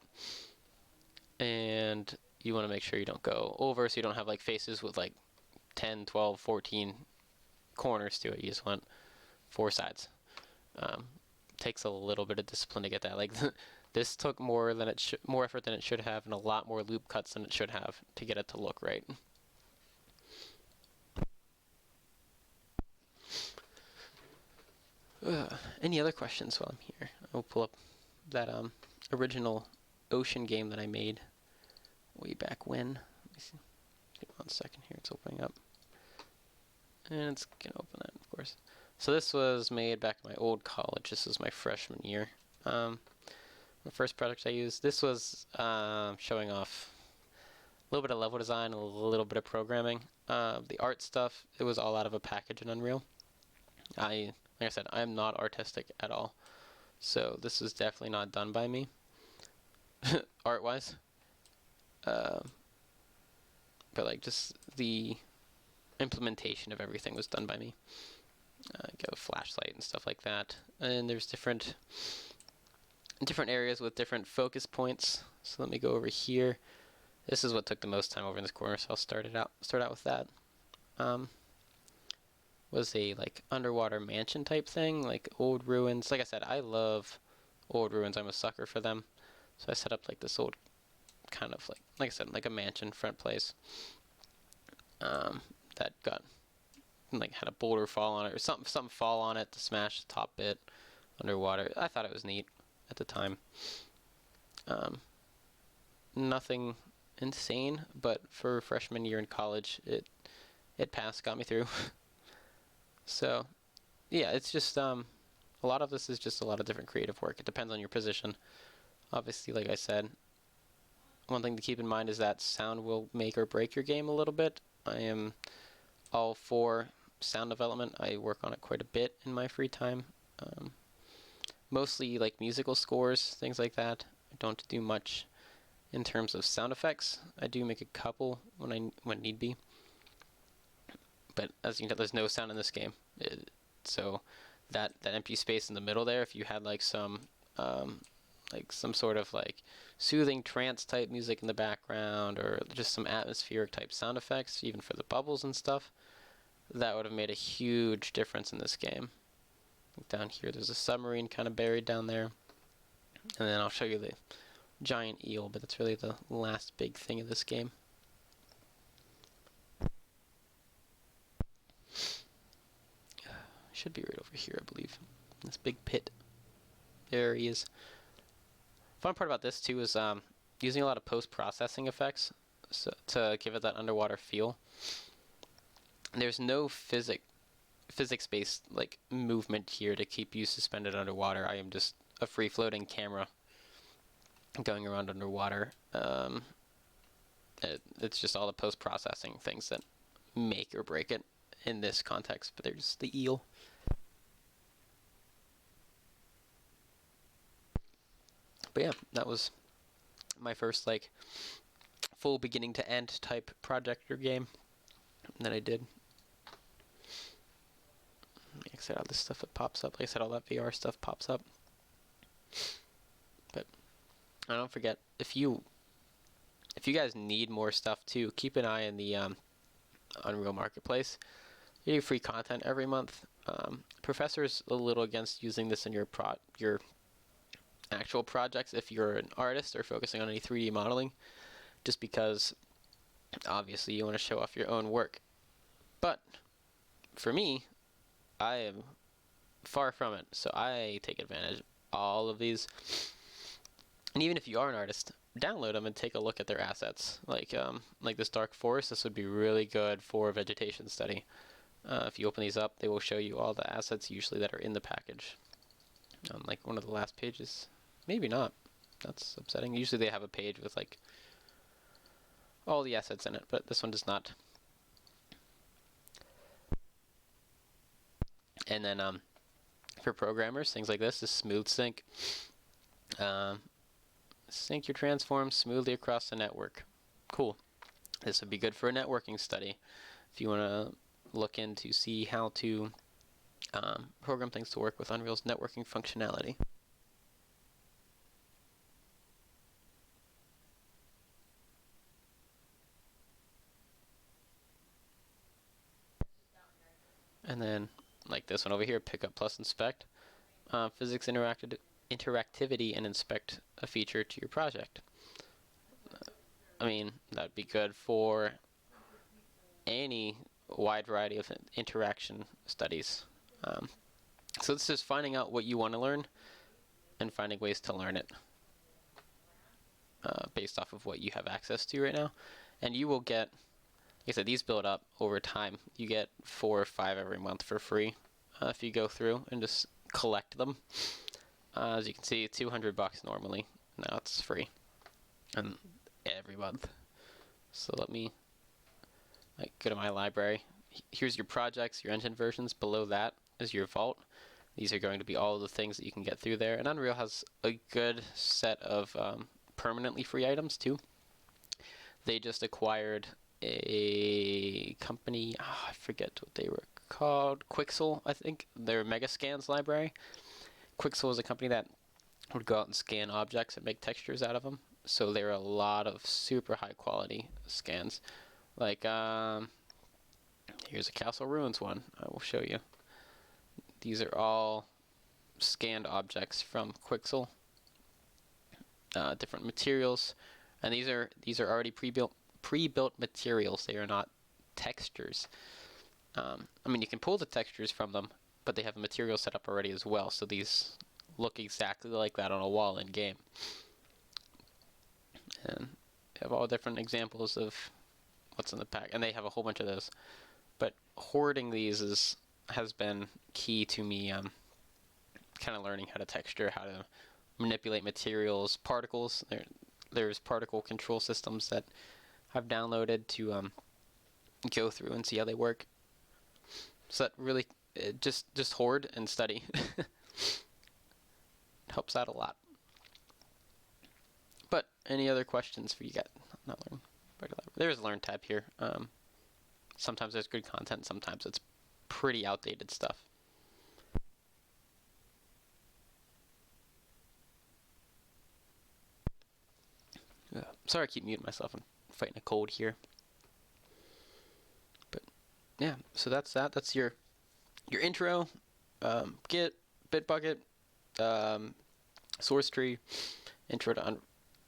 And you want to make sure you don't go over, so you don't have like faces with like 10, 12, 14 corners to it. You just want 4 sides. Takes a little bit of discipline to get that. Like this took more effort than it should have, and a lot more loop cuts than it should have to get it to look right. Any other questions while I'm here? I'll pull up that original ocean game that I made way back when. Let me see. Give me 1 second here. It's opening up. And it's going to open that, of course. So this was made back in my old college. This was my freshman year. The first project I used, this was showing off a little bit of level design, a little bit of programming. The art stuff, it was all out of a package in Unreal. Like I said, I am not artistic at all. So this is definitely not done by me, art-wise. But like just the implementation of everything was done by me. Go flashlight and stuff like that. And there's different areas with different focus points. So let me go over here. This is what took the most time over in this corner, so I'll start out with that. Was a like underwater mansion type thing, like old ruins. Like I said, I love old ruins. I'm a sucker for them. So I set up like this old kind of like I said, like a mansion front place. That got like had a boulder fall on it or something fall on it to smash the top bit underwater. I thought it was neat at the time. Nothing insane, but for freshman year in college, it passed, got me through. So, yeah, it's just a lot of this is just a lot of different creative work. It depends on your position. Obviously, like I said, one thing to keep in mind is that sound will make or break your game a little bit. I am all for sound development. I work on it quite a bit in my free time. Mostly like musical scores, things like that. I don't do much in terms of sound effects. I do make a couple when need be. But as you know, there's no sound in this game. So that empty space in the middle there, if you had like some sort of like soothing trance type music in the background, or just some atmospheric type sound effects, even for the bubbles and stuff, that would have made a huge difference in this game. Down here, there's a submarine kind of buried down there, and then I'll show you giant eel, but that's really the last big thing of this game. Should be right over here, I believe. This big pit. There he is. Fun part about this too is using a lot of post-processing effects to give it that underwater feel. There's no physics-based like movement here to keep you suspended underwater. I am just a free-floating camera going around underwater. It's just all the post-processing things that make or break it in this context. But there's the eel. But yeah, that was my first like full beginning to end type projector game that I did. Like I said, all this stuff that pops up. Like I said, all that VR stuff pops up. But don't forget, if you guys need more stuff too, keep an eye in the Unreal Marketplace. You do free content every month. Professor's a little against using this in your actual projects if you're an artist or focusing on any 3D modeling, just because obviously you want to show off your own work. But for me, I am far from it, so I take advantage of all of these. And even if you are an artist, download them and take a look at their assets. Like this dark forest, this would be really good for vegetation study. If you open these up, they will show you all the assets usually that are in the package. On like one of the last pages. Maybe not. That's upsetting. Usually they have a page with like all the assets in it, but this one does not. And then for programmers, things like this is Smooth Sync. Sync your transforms smoothly across the network. Cool. This would be good for a networking study. If you want to look in to see how to program things to work with Unreal's networking functionality. And then, like this one over here, pick up plus inspect. Physics interactivity and inspect a feature to your project. I mean, that'd be good for any wide variety of interaction studies. So it's just finding out what you want to learn and finding ways to learn it based off of what you have access to right now. And you will get, like I said, these build up over time. You get 4 or 5 every month for free if you go through and just collect them. As you can see, $200 normally. Now it's free, and every month. So let me go to my library. Here's your projects, your engine versions. Below that is your vault. These are going to be all the things that you can get through there. And Unreal has a good set of permanently free items too. They just acquired a company, I forget what they were called, Quixel, I think. Their Megascans library. Quixel is a company that would go out and scan objects and make textures out of them. So there are a lot of super high quality scans. Like, here's a Castle Ruins one. I will show you. These are all scanned objects from Quixel. Different materials, and these are already pre-built materials. They are not textures. I mean, you can pull the textures from them, but they have a material set up already as well. So these look exactly like that on a wall in game. And they have all different examples of what's in the pack, and they have a whole bunch of those. But hoarding these has been key to me kind of learning how to texture, how to manipulate materials, particles. There's particle control systems that I've downloaded to go through and see how they work. So that really just hoard and study. It helps out a lot. But any other questions for you guys? Not learn. There's a learn tab here. Sometimes there's good content. Sometimes it's pretty outdated stuff. Sorry, I keep muting myself. I'm fighting a cold here. But yeah, so that's that. That's your intro. Git, Bitbucket, source tree, intro to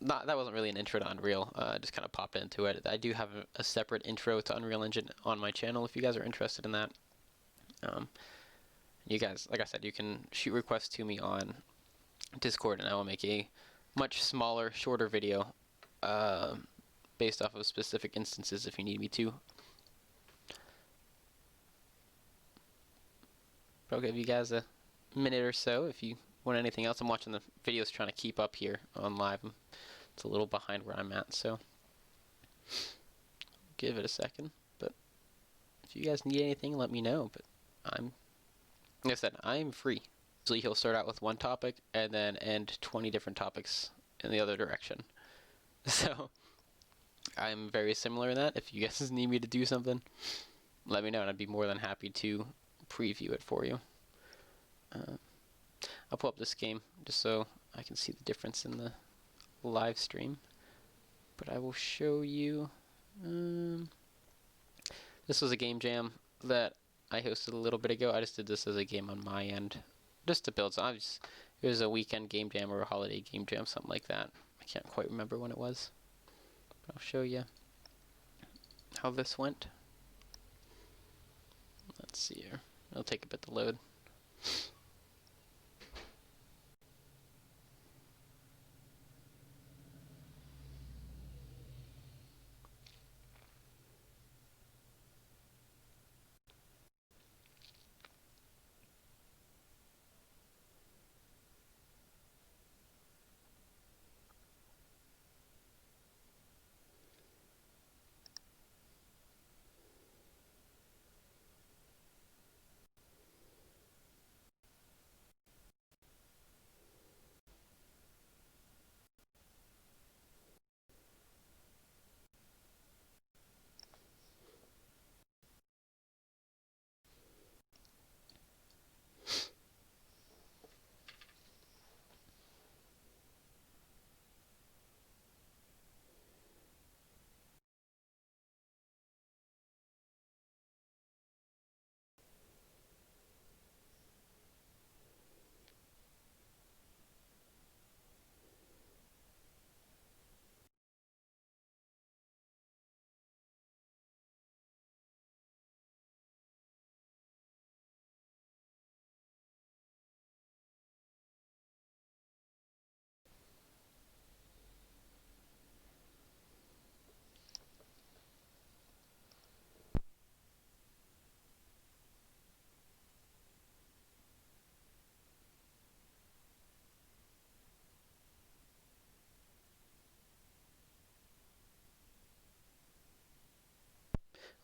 that wasn't really an intro to Unreal. I just kind of popped into it. I do have a separate intro to Unreal Engine on my channel if you guys are interested in that. You guys, like I said, you can shoot requests to me on Discord, and I will make a much smaller, shorter video based off of specific instances if you need me to. But I'll give you guys a minute or so if you want anything else. I'm watching the videos trying to keep up here on live. It's a little behind where I'm at, so give it a second. But if you guys need anything, let me know. But like I said, I'm free. Usually he'll start out with one topic and then end 20 different topics in the other direction. So I'm very similar in that. If you guys need me to do something, let me know, and I'd be more than happy to preview it for you. I'll pull up this game just so I can see the difference in the live stream. But I will show you. This was a game jam that I hosted a little bit ago. I just did this as a game on my end, just to build some. It was a weekend game jam or a holiday game jam, something like that. I can't quite remember when it was. But I'll show you how this went. Let's see here. It'll take a bit to load.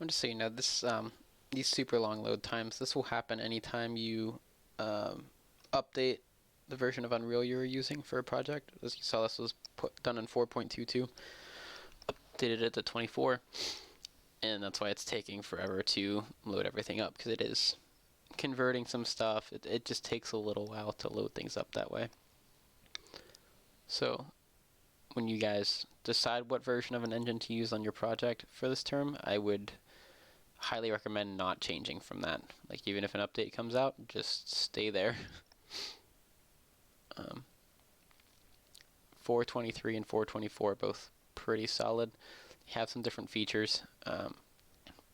I'm just so you know, these super long load times, this will happen anytime you update the version of Unreal you're using for a project. As you saw, this was done in 4.22, updated it to 24, and that's why it's taking forever to load everything up, because it is converting some stuff. It just takes a little while to load things up that way. So when you guys decide what version of an engine to use on your project for this term, I would highly recommend not changing from that. Like, even if an update comes out, just stay there. 423 and 424 both pretty solid. They have some different features,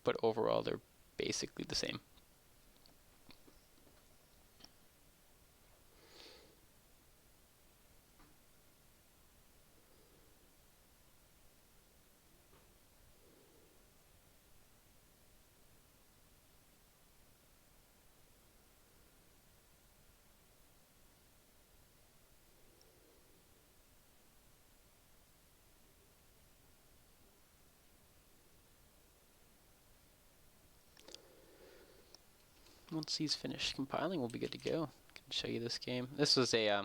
but overall they're basically the same. Once he's finished compiling, we'll be good to go. I can show you this game. This was a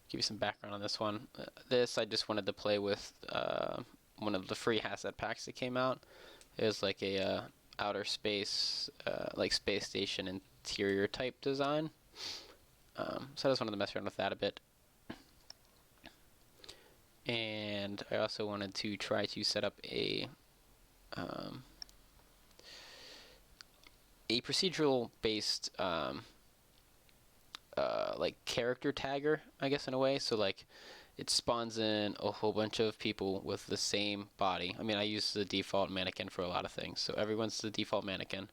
give you some background on this one. This I just wanted to play with one of the free asset packs that came out. It was like a outer space, like space station interior type design. So I just wanted to mess around with that a bit. And I also wanted to try to set up a procedural based like character tagger, I guess, in a way. So like it spawns in a whole bunch of people with the same body. I mean, I use the default mannequin for a lot of things, so everyone's the default mannequin,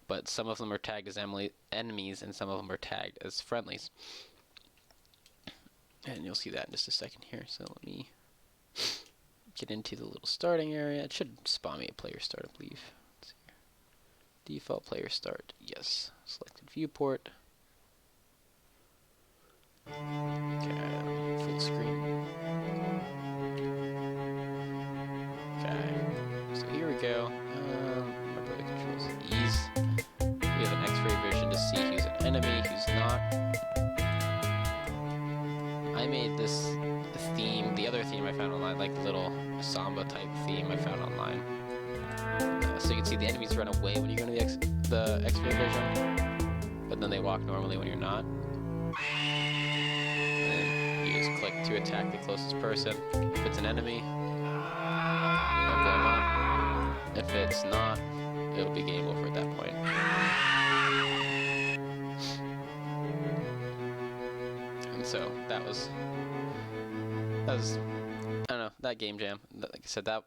but some of them are tagged as enemies and some of them are tagged as friendlies. And you'll see that in just a second here. So let me get into the little starting area. It should spawn me a player start, I believe. Let's see here. Default player start, yes. Selected viewport. Okay, full screen. Okay, so here we go. Remember the controls. Ease. We have an X-ray vision to see who's an enemy, who's not. I made this theme, the other theme I found online, like the little samba type theme I found online. So you can see the enemies run away when you go into the X-ray vision, but then they walk normally when you're not. And then you just click to attack the closest person. If it's an enemy, it'll blow 'em up. If it's not, it'll be game over at that point. And so that was I don't know, that game jam, like I said, that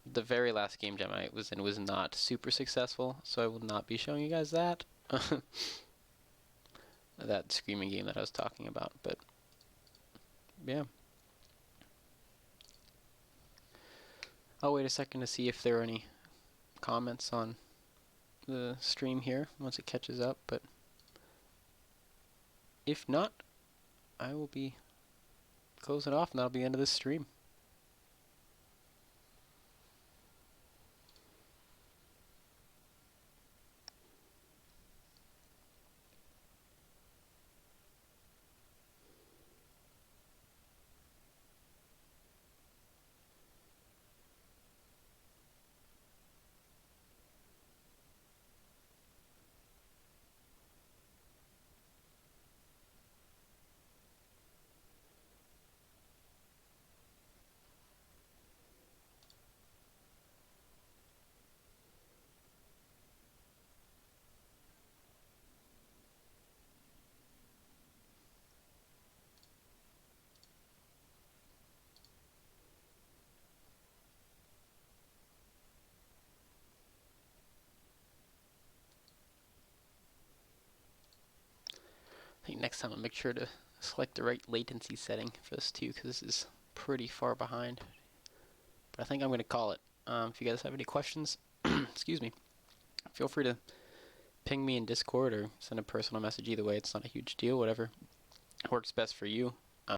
the very last game jam I was in was not super successful, so I will not be showing you guys that. That screaming game that I was talking about, but yeah. I'll wait a second to see if there are any comments on the stream here once it catches up, but if not, I will be closing it off and that'll be the end of this stream. I think next time I'll make sure to select the right latency setting for this too, because this is pretty far behind. But I think I'm going to call it. If you guys have any questions, excuse me, feel free to ping me in Discord or send a personal message. Either way, it's not a huge deal. Whatever works best for you.